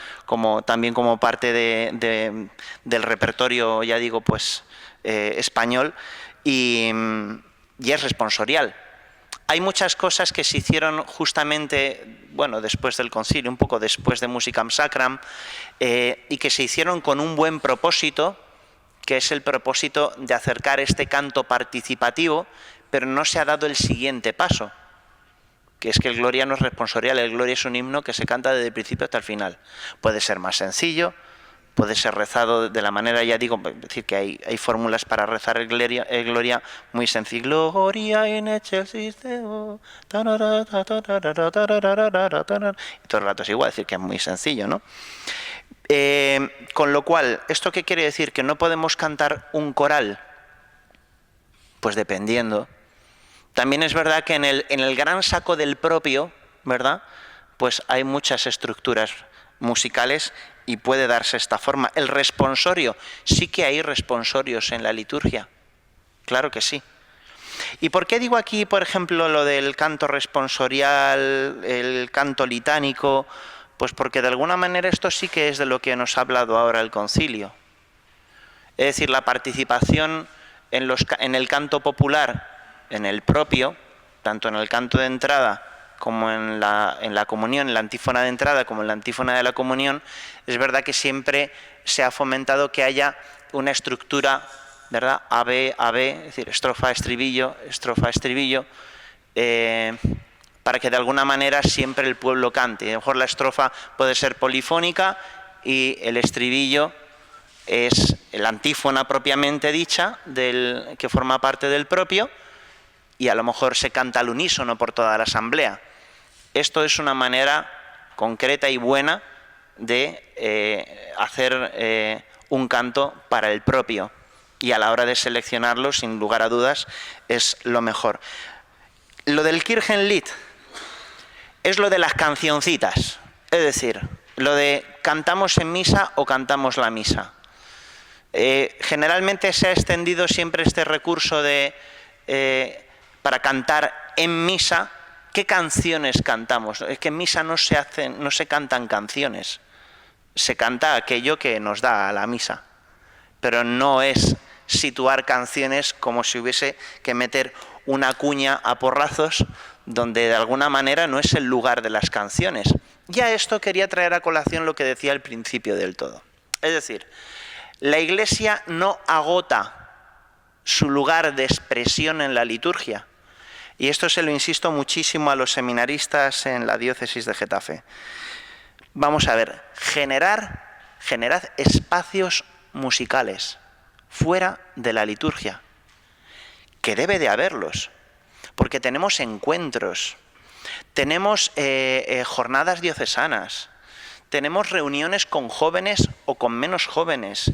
también como parte del repertorio, ya digo, pues español, y es responsorial. Hay muchas cosas que se hicieron justamente, bueno, después del concilio, un poco después de Musicam Sacram, y que se hicieron con un buen propósito, que es el propósito de acercar este canto participativo, pero no se ha dado el siguiente paso, que es que el Gloria no es responsorial. El Gloria es un himno que se canta desde el principio hasta el final. Puede ser más sencillo, puede ser rezado de la manera, ya digo, es decir, que hay fórmulas para rezar el Gloria muy sencillo. Gloria in excelsis Deo, y todo el rato es igual, es decir, que es muy sencillo, ¿no? Con lo cual, ¿esto qué quiere decir? ¿Que no podemos cantar un coral? Pues dependiendo. También es verdad que en el gran saco del propio, ¿verdad?, pues hay muchas estructuras musicales y puede darse esta forma. El responsorio, sí que hay responsorios en la liturgia, claro que sí. ¿Y por qué digo aquí, por ejemplo, lo del canto responsorial, el canto litánico? Pues porque de alguna manera esto sí que es de lo que nos ha hablado ahora el concilio. Es decir, la participación en el canto popular, en el propio, tanto en el canto de entrada como en la comunión, en la antífona de entrada como en la antífona de la comunión, es verdad que siempre se ha fomentado que haya una estructura, ¿verdad? AB, AB, es decir, estrofa, estribillo, para que de alguna manera siempre el pueblo cante. A lo mejor la estrofa puede ser polifónica y el estribillo es la antífona propiamente dicha, que forma parte del propio, y a lo mejor se canta al unísono por toda la asamblea. Esto es una manera concreta y buena de hacer un canto para el propio, y a la hora de seleccionarlo, sin lugar a dudas, es lo mejor. Lo del Kirchenlied es lo de las cancioncitas, es decir, lo de cantamos en misa o cantamos la misa. Generalmente se ha extendido siempre este recurso de para cantar en misa. ¿Qué canciones cantamos? Es que en misa no se cantan canciones, se canta aquello que nos da a la misa, pero no es situar canciones como si hubiese que meter una cuña a porrazos donde de alguna manera no es el lugar de las canciones. Y a esto quería traer a colación lo que decía al principio del todo. Es decir, la Iglesia no agota su lugar de expresión en la liturgia. Y esto se lo insisto muchísimo a los seminaristas en la diócesis de Getafe. Vamos a ver, generad espacios musicales fuera de la liturgia, que debe de haberlos, porque tenemos encuentros, tenemos jornadas diocesanas, tenemos reuniones con jóvenes o con menos jóvenes,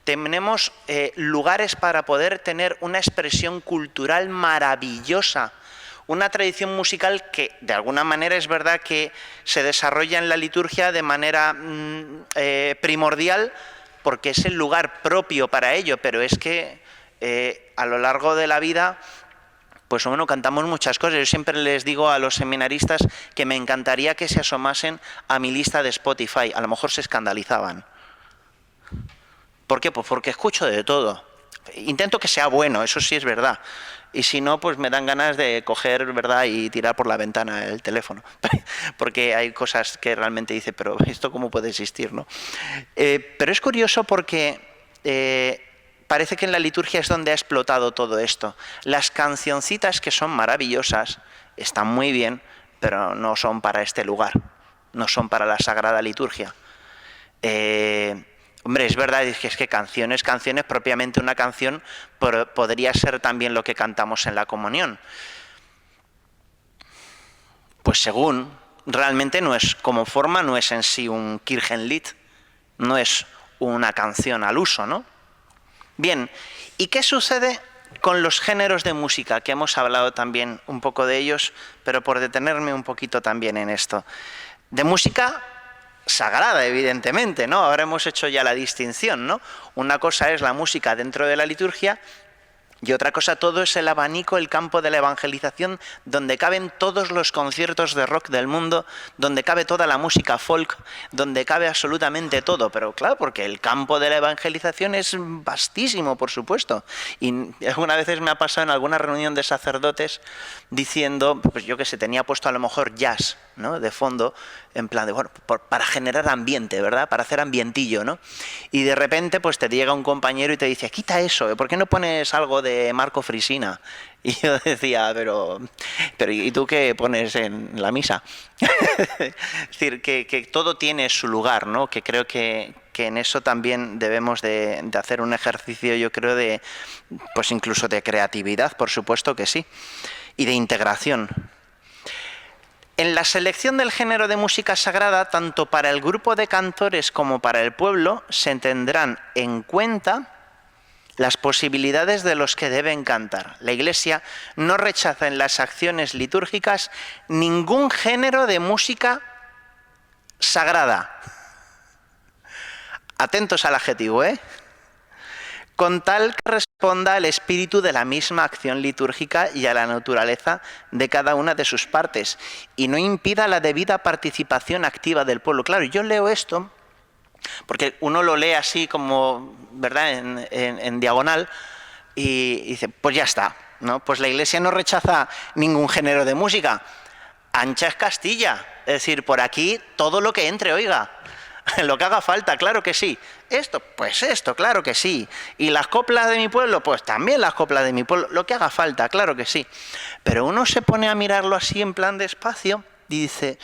tenemos lugares para poder tener una expresión cultural maravillosa, una tradición musical que de alguna manera es verdad que se desarrolla en la liturgia de manera primordial, porque es el lugar propio para ello, pero es que a lo largo de la vida, pues bueno, cantamos muchas cosas. Yo siempre les digo a los seminaristas que me encantaría que se asomasen a mi lista de Spotify, a lo mejor se escandalizaban. ¿Por qué? Pues porque escucho de todo. Intento que sea bueno, eso sí es verdad. Y si no, pues me dan ganas de coger, ¿verdad?, y tirar por la ventana el teléfono. Porque hay cosas que realmente dice, pero ¿esto cómo puede existir, no? Pero es curioso porque parece que en la liturgia es donde ha explotado todo esto. Las cancioncitas, que son maravillosas, están muy bien, pero no son para este lugar, no son para la Sagrada Liturgia. Hombre, es verdad, es que canciones, propiamente una canción podría ser también lo que cantamos en la comunión. Pues según, realmente no es, como forma, no es en sí un Kirchenlied, no es una canción al uso, ¿no? Bien, ¿y qué sucede con los géneros de música? Que hemos hablado también un poco de ellos, pero por detenerme un poquito también en esto. De música sagrada, evidentemente, ¿no? Ahora hemos hecho ya la distinción, ¿no? Una cosa es la música dentro de la liturgia y otra cosa, todo es el abanico, el campo de la evangelización, donde caben todos los conciertos de rock del mundo, donde cabe toda la música folk, donde cabe absolutamente todo. Pero claro, porque el campo de la evangelización es vastísimo, por supuesto. Y algunas veces me ha pasado en alguna reunión de sacerdotes diciendo, pues yo que sé, tenía puesto a lo mejor jazz, ¿no?, de fondo, en plan de, bueno, para generar ambiente, ¿verdad?, para hacer ambientillo, ¿no? Y de repente pues te llega un compañero y te dice, quita eso, ¿por qué no pones algo de Marco Frisina? Y yo decía, pero ¿y tú qué pones en la misa? Es decir, que todo tiene su lugar, ¿no? Que creo que en eso también debemos de hacer un ejercicio, yo creo, de, pues incluso de creatividad, por supuesto que sí, y de integración. En la selección del género de música sagrada, tanto para el grupo de cantores como para el pueblo, se tendrán en cuenta las posibilidades de los que deben cantar. La Iglesia no rechaza en las acciones litúrgicas ningún género de música sagrada. Atentos al adjetivo, ¿eh? Con tal que responda al espíritu de la misma acción litúrgica y a la naturaleza de cada una de sus partes, y no impida la debida participación activa del pueblo. Claro, yo leo esto, porque uno lo lee así como, ¿verdad?, en diagonal, y dice, pues ya está, ¿no? Pues la Iglesia no rechaza ningún género de música. ancha es Castilla, es decir, por aquí todo lo que entre, oiga, lo que haga falta, claro que sí. Esto, pues esto, claro que sí. Y las coplas de mi pueblo, pues también las coplas de mi pueblo, lo que haga falta, claro que sí. Pero uno se pone a mirarlo así en plan despacio y dice,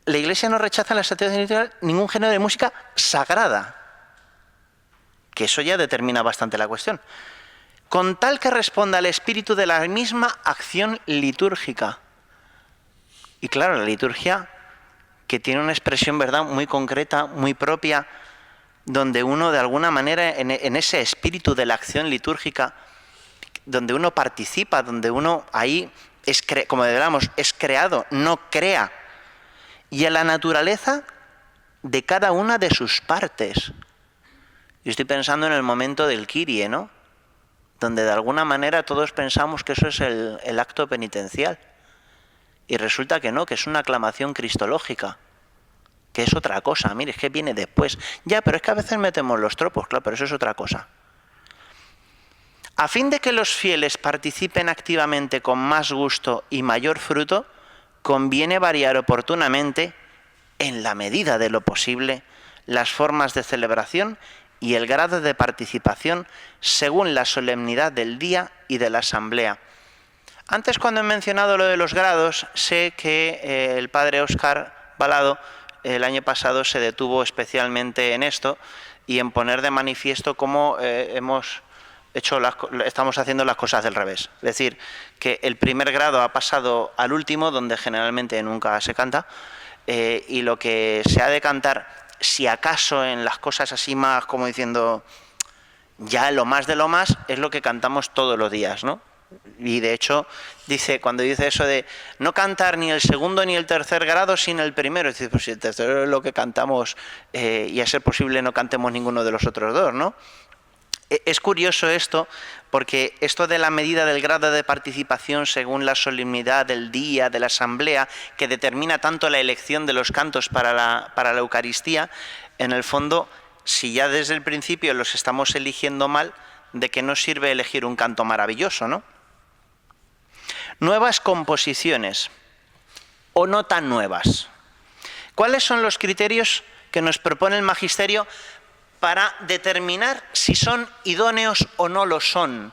la Iglesia no rechaza en la Sacerdotisa Litúrgica ningún género de música sagrada, que eso ya determina bastante la cuestión, con tal que responda al espíritu de la misma acción litúrgica. Y claro, la liturgia, que tiene una expresión, ¿verdad?, muy concreta, muy propia, donde uno de alguna manera en ese espíritu de la acción litúrgica, donde uno participa, donde uno ahí, como diríamos, es creado, no crea, y en la naturaleza de cada una de sus partes. Yo estoy pensando en el momento del Kyrie, ¿no?, donde de alguna manera todos pensamos que eso es el acto penitencial. Y resulta que no, que es una aclamación cristológica, que es otra cosa. Mire, es que viene después. Ya, pero es que a veces metemos los tropos, claro, pero eso es otra cosa. A fin de que los fieles participen activamente con más gusto y mayor fruto, conviene variar oportunamente, en la medida de lo posible, las formas de celebración y el grado de participación según la solemnidad del día y de la asamblea. Antes, cuando he mencionado lo de los grados, sé que el padre Óscar Balado el año pasado se detuvo especialmente en esto y en poner de manifiesto cómo estamos haciendo las cosas del revés. Es decir, que el primer grado ha pasado al último, donde generalmente nunca se canta, y lo que se ha de cantar, si acaso en las cosas así más como diciendo, ya lo más de lo más, es lo que cantamos todos los días, ¿no? Y de hecho, cuando dice eso de no cantar ni el segundo ni el tercer grado sin el primero, es decir, pues si el tercero es lo que cantamos y a ser posible no cantemos ninguno de los otros dos, ¿no? Es curioso esto, porque esto de la medida del grado de participación según la solemnidad del día, de la asamblea, que determina tanto la elección de los cantos para la Eucaristía, en el fondo, si ya desde el principio los estamos eligiendo mal, ¿de qué nos sirve elegir un canto maravilloso, no? Nuevas composiciones, o no tan nuevas. ¿Cuáles son los criterios que nos propone el Magisterio para determinar si son idóneos o no lo son?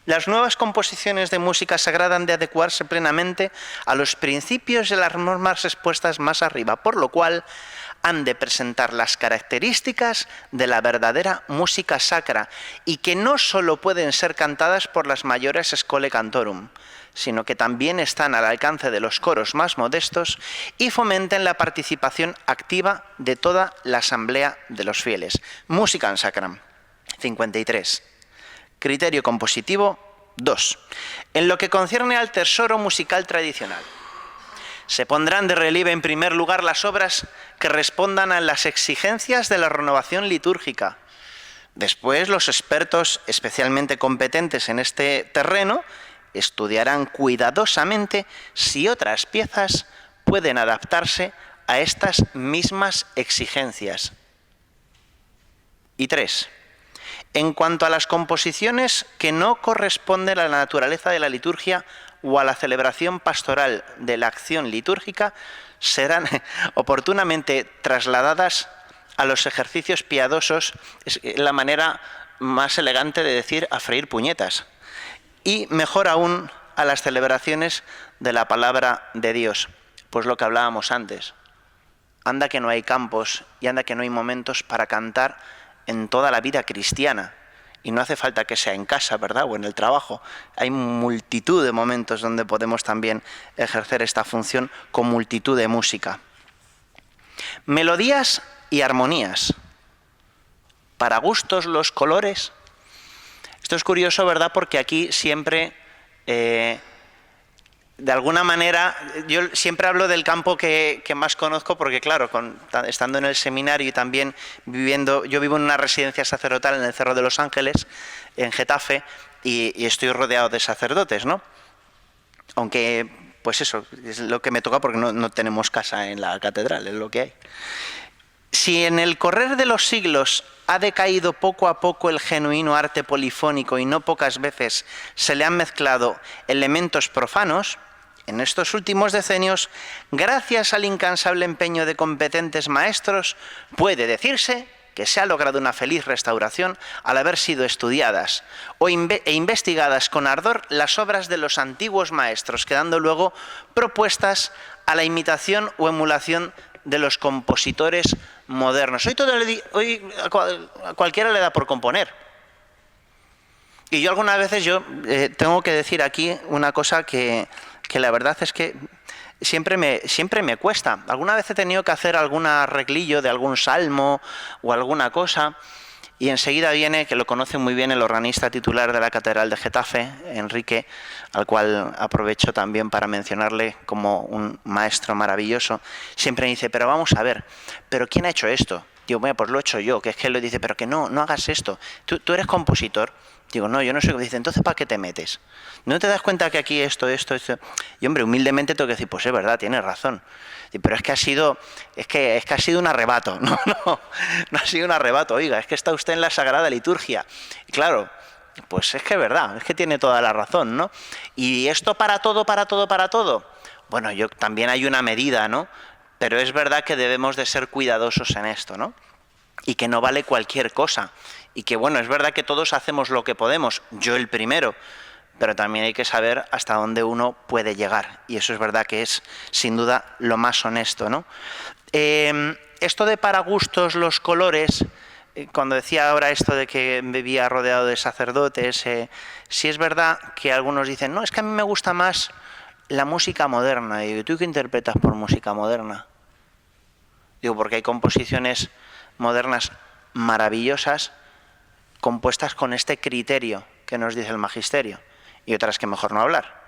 Las nuevas composiciones de música sagrada han de adecuarse plenamente a los principios de las normas expuestas más arriba, por lo cual han de presentar las características de la verdadera música sacra y que no solo pueden ser cantadas por las mayores scholae cantorum, sino que también están al alcance de los coros más modestos y fomenten la participación activa de toda la asamblea de los fieles. Musicam sacram. 53. Criterio compositivo 2. En lo que concierne al tesoro musical tradicional, se pondrán de relieve en primer lugar las obras que respondan a las exigencias de la renovación litúrgica. Después, los expertos especialmente competentes en este terreno estudiarán cuidadosamente si otras piezas pueden adaptarse a estas mismas exigencias. Y 3. En cuanto a las composiciones que no corresponden a la naturaleza de la liturgia o a la celebración pastoral de la acción litúrgica, serán oportunamente trasladadas a los ejercicios piadosos, es la manera más elegante de decir a freír puñetas, y mejor aún a las celebraciones de la palabra de Dios. Pues lo que hablábamos antes, anda que no hay campos y anda que no hay momentos para cantar en toda la vida cristiana. Y no hace falta que sea en casa, ¿verdad?, o en el trabajo. Hay multitud de momentos donde podemos también ejercer esta función con multitud de música. Melodías y armonías. Para gustos los colores. Esto es curioso, ¿verdad?, porque aquí siempre, de alguna manera, yo siempre hablo del campo que más conozco porque, claro, estando en el seminario y también yo vivo en una residencia sacerdotal en el Cerro de los Ángeles, en Getafe, y estoy rodeado de sacerdotes, ¿no? Aunque, pues eso, es lo que me toca porque no tenemos casa en la catedral, es lo que hay. Si en el correr de los siglos ha decaído poco a poco el genuino arte polifónico y no pocas veces se le han mezclado elementos profanos, en estos últimos decenios, gracias al incansable empeño de competentes maestros, puede decirse que se ha logrado una feliz restauración al haber sido estudiadas e investigadas con ardor las obras de los antiguos maestros, quedando luego propuestas a la imitación o emulación de los compositores modernos. Hoy a cualquiera le da por componer. Y yo algunas veces tengo que decir aquí una cosa que la verdad es que siempre me cuesta. Alguna vez he tenido que hacer algún arreglillo de algún salmo o alguna cosa, y enseguida viene, que lo conoce muy bien el organista titular de la Catedral de Getafe, Enrique, al cual aprovecho también para mencionarle como un maestro maravilloso. Siempre me dice, pero vamos a ver, ¿pero quién ha hecho esto? Digo, bueno, pues lo he hecho yo, que es que él lo dice, pero que no hagas esto. ¿Tú eres compositor? Digo, no, yo no soy. Dice, entonces ¿para qué te metes? ¿No te das cuenta que aquí esto? Y hombre, humildemente tengo que decir, pues es verdad, tienes razón. Pero es que ha sido un arrebato. No ha sido un arrebato. Oiga, es que está usted en la Sagrada Liturgia. Y claro, pues es que es verdad, es que tiene toda la razón, ¿no? Y esto para todo. Bueno, también hay una medida, ¿no? Pero es verdad que debemos de ser cuidadosos en esto, ¿no? Y que no vale cualquier cosa. Y que bueno, es verdad que todos hacemos lo que podemos, yo el primero, pero también hay que saber hasta dónde uno puede llegar. Y eso es verdad que es, sin duda, lo más honesto, ¿no? Esto de para gustos los colores, cuando decía ahora esto de que vivía rodeado de sacerdotes, sí es verdad que algunos dicen, no, es que a mí me gusta más la música moderna. Y digo, ¿tú qué interpretas por música moderna? Digo, porque hay composiciones modernas maravillosas, compuestas con este criterio que nos dice el magisterio, y otras que mejor no hablar.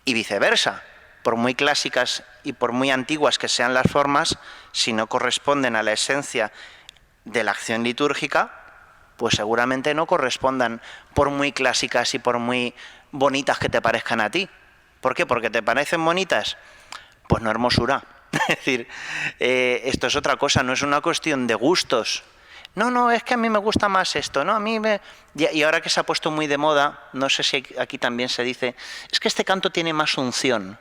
Y viceversa, por muy clásicas y por muy antiguas que sean las formas, si no corresponden a la esencia de la acción litúrgica, pues seguramente no correspondan, por muy clásicas y por muy bonitas que te parezcan a ti. ¿Por qué? ¿Porque te parecen bonitas? Pues no hermosura. Es decir, esto es otra cosa, no es una cuestión de gustos. No, es que a mí me gusta más esto, ¿no? Y ahora que se ha puesto muy de moda, no sé si aquí también se dice, es que este canto tiene más unción,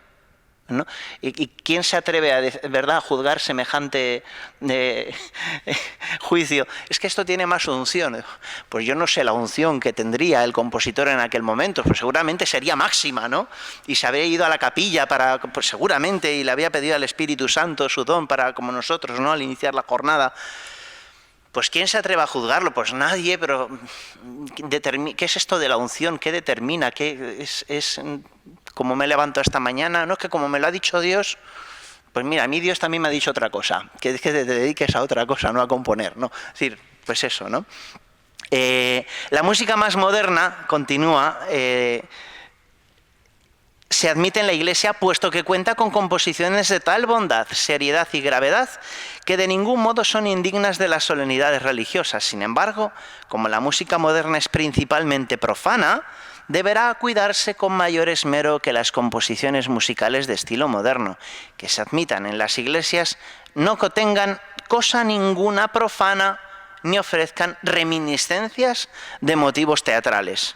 ¿no? ¿Y quién se atreve a juzgar semejante juicio? Es que esto tiene más unción. Pues yo no sé la unción que tendría el compositor en aquel momento, pues seguramente sería máxima, ¿no? Y se habría ido a la capilla pues seguramente, y le había pedido al Espíritu Santo su don para, como nosotros, ¿no?, al iniciar la jornada. Pues ¿quién se atreve a juzgarlo? Pues nadie, pero ¿qué es esto de la unción? ¿Qué determina? ¿Qué es como me levanto esta mañana? No, es que como me lo ha dicho Dios, pues mira, a mí Dios también me ha dicho otra cosa, que es que te dediques a otra cosa, no a componer, ¿no? Es decir, pues eso, ¿no? La música más moderna, continúa, se admite en la Iglesia puesto que cuenta con composiciones de tal bondad, seriedad y gravedad que de ningún modo son indignas de las solemnidades religiosas. Sin embargo, como la música moderna es principalmente profana, deberá cuidarse con mayor esmero que las composiciones musicales de estilo moderno, que se admitan en las iglesias, no contengan cosa ninguna profana ni ofrezcan reminiscencias de motivos teatrales.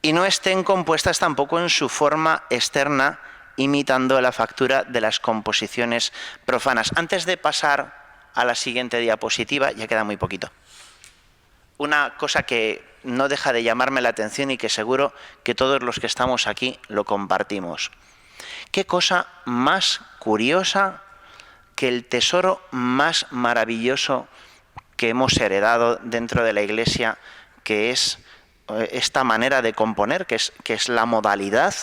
Y no estén compuestas tampoco en su forma externa, imitando la factura de las composiciones profanas. Antes de pasar a la siguiente diapositiva, ya queda muy poquito. Una cosa que no deja de llamarme la atención y que seguro que todos los que estamos aquí lo compartimos. Qué cosa más curiosa que el tesoro más maravilloso que hemos heredado dentro de la Iglesia, que es esta manera de componer, que es la modalidad,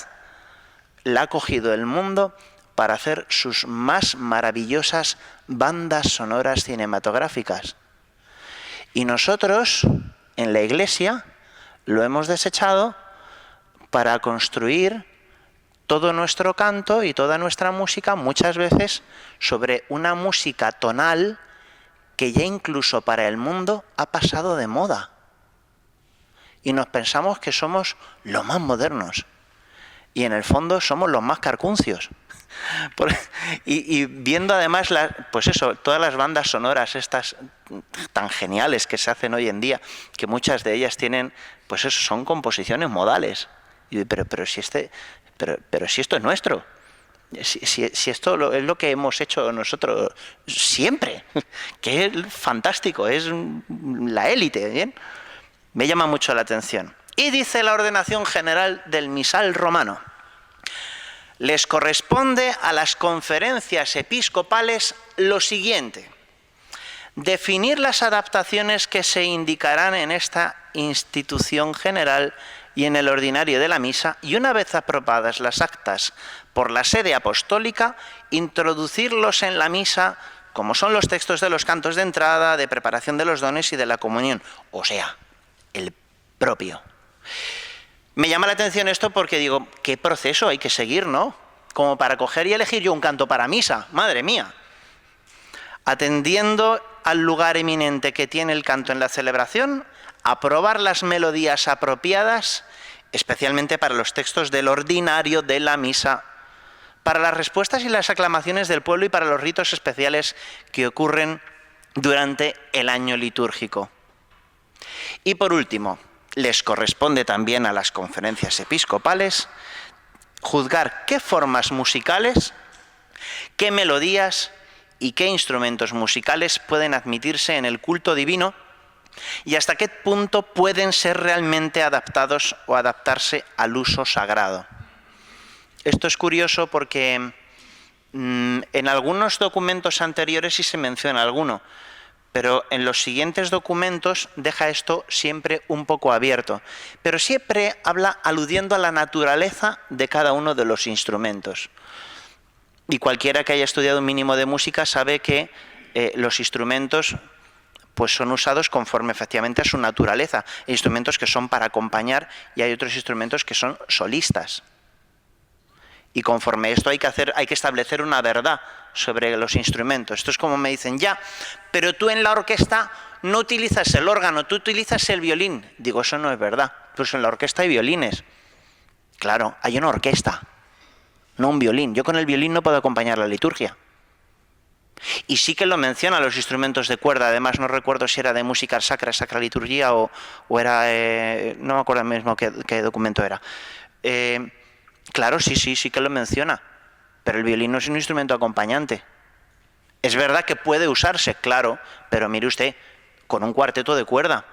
la ha cogido el mundo para hacer sus más maravillosas bandas sonoras cinematográficas. Y nosotros, en la Iglesia, lo hemos desechado para construir todo nuestro canto y toda nuestra música, muchas veces sobre una música tonal que ya incluso para el mundo ha pasado de moda. Y nos pensamos que somos los más modernos. y en el fondo somos los más carcuncios. Y viendo además, pues eso, todas las bandas sonoras estas tan geniales que se hacen hoy en día, que muchas de ellas tienen, pues eso, son composiciones modales. Pero si esto es nuestro. Si esto es lo que hemos hecho nosotros siempre, que es fantástico, es la élite, ¿bien? Me llama mucho la atención. Y dice la ordenación general del misal romano: les corresponde a las conferencias episcopales lo siguiente: definir las adaptaciones que se indicarán en esta institución general y en el ordinario de la misa, y una vez aprobadas las actas por la sede apostólica, introducirlos en la misa, como son los textos de los cantos de entrada, de preparación de los dones y de la comunión, o sea, el propio. Me llama la atención esto porque digo, ¿qué proceso hay que seguir, no? Como para coger y elegir yo un canto para misa, madre mía. Atendiendo al lugar eminente que tiene el canto en la celebración, aprobar las melodías apropiadas, especialmente para los textos del ordinario de la misa, para las respuestas y las aclamaciones del pueblo y para los ritos especiales que ocurren durante el año litúrgico. Y por último, les corresponde también a las conferencias episcopales juzgar qué formas musicales, qué melodías y qué instrumentos musicales pueden admitirse en el culto divino y hasta qué punto pueden ser realmente adaptados o adaptarse al uso sagrado. Esto es curioso porque en algunos documentos anteriores sí se menciona alguno, pero en los siguientes documentos deja esto siempre un poco abierto, pero siempre habla aludiendo a la naturaleza de cada uno de los instrumentos. Y cualquiera que haya estudiado un mínimo de música sabe que los instrumentos pues son usados conforme efectivamente a su naturaleza. Hay instrumentos que son para acompañar y hay otros instrumentos que son solistas. Y conforme esto hay que establecer una verdad sobre los instrumentos. Esto es como me dicen, ya, pero tú en la orquesta no utilizas el órgano, tú utilizas el violín. Digo, eso no es verdad. Pues en la orquesta hay violines. Claro, hay una orquesta, no un violín. Yo con el violín no puedo acompañar la liturgia. Y sí que lo menciona los instrumentos de cuerda. Además no recuerdo si era de música sacra, sacra liturgia o era, no me acuerdo mismo qué documento era. Claro, sí que lo menciona, pero el violín no es un instrumento acompañante. Es verdad que puede usarse, claro, pero mire usted, con un cuarteto de cuerda,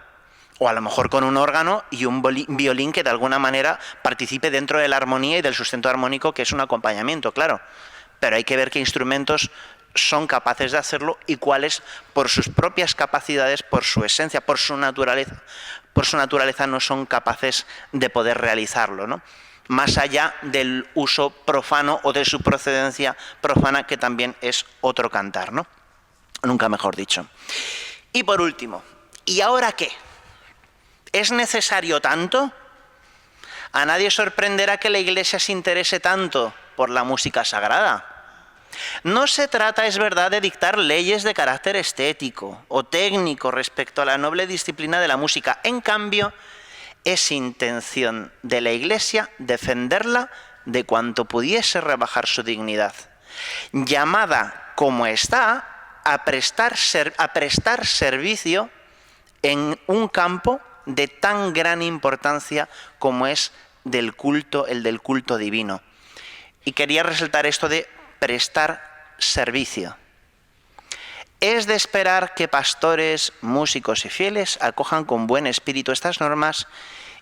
o a lo mejor con un órgano y un violín que de alguna manera participe dentro de la armonía y del sustento armónico, que es un acompañamiento, claro. Pero hay que ver qué instrumentos son capaces de hacerlo y cuáles, por sus propias capacidades, por su esencia, por su naturaleza no son capaces de poder realizarlo, ¿no? Más allá del uso profano o de su procedencia profana, que también es otro cantar, ¿no? Nunca mejor dicho. Y por último, ¿y ahora qué? ¿Es necesario tanto? A nadie sorprenderá que la Iglesia se interese tanto por la música sagrada. No se trata, es verdad, de dictar leyes de carácter estético o técnico respecto a la noble disciplina de la música. En cambio, es intención de la Iglesia defenderla de cuanto pudiese rebajar su dignidad, llamada como está a prestar servicio en un campo de tan gran importancia como es el del culto divino. Y quería resaltar esto de prestar servicio. Es de esperar que pastores, músicos y fieles acojan con buen espíritu estas normas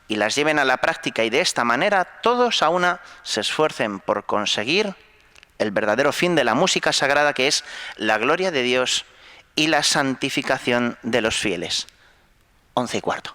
y las lleven a la práctica, y de esta manera todos a una se esfuercen por conseguir el verdadero fin de la música sagrada, que es la gloria de Dios y la santificación de los fieles. 11:15.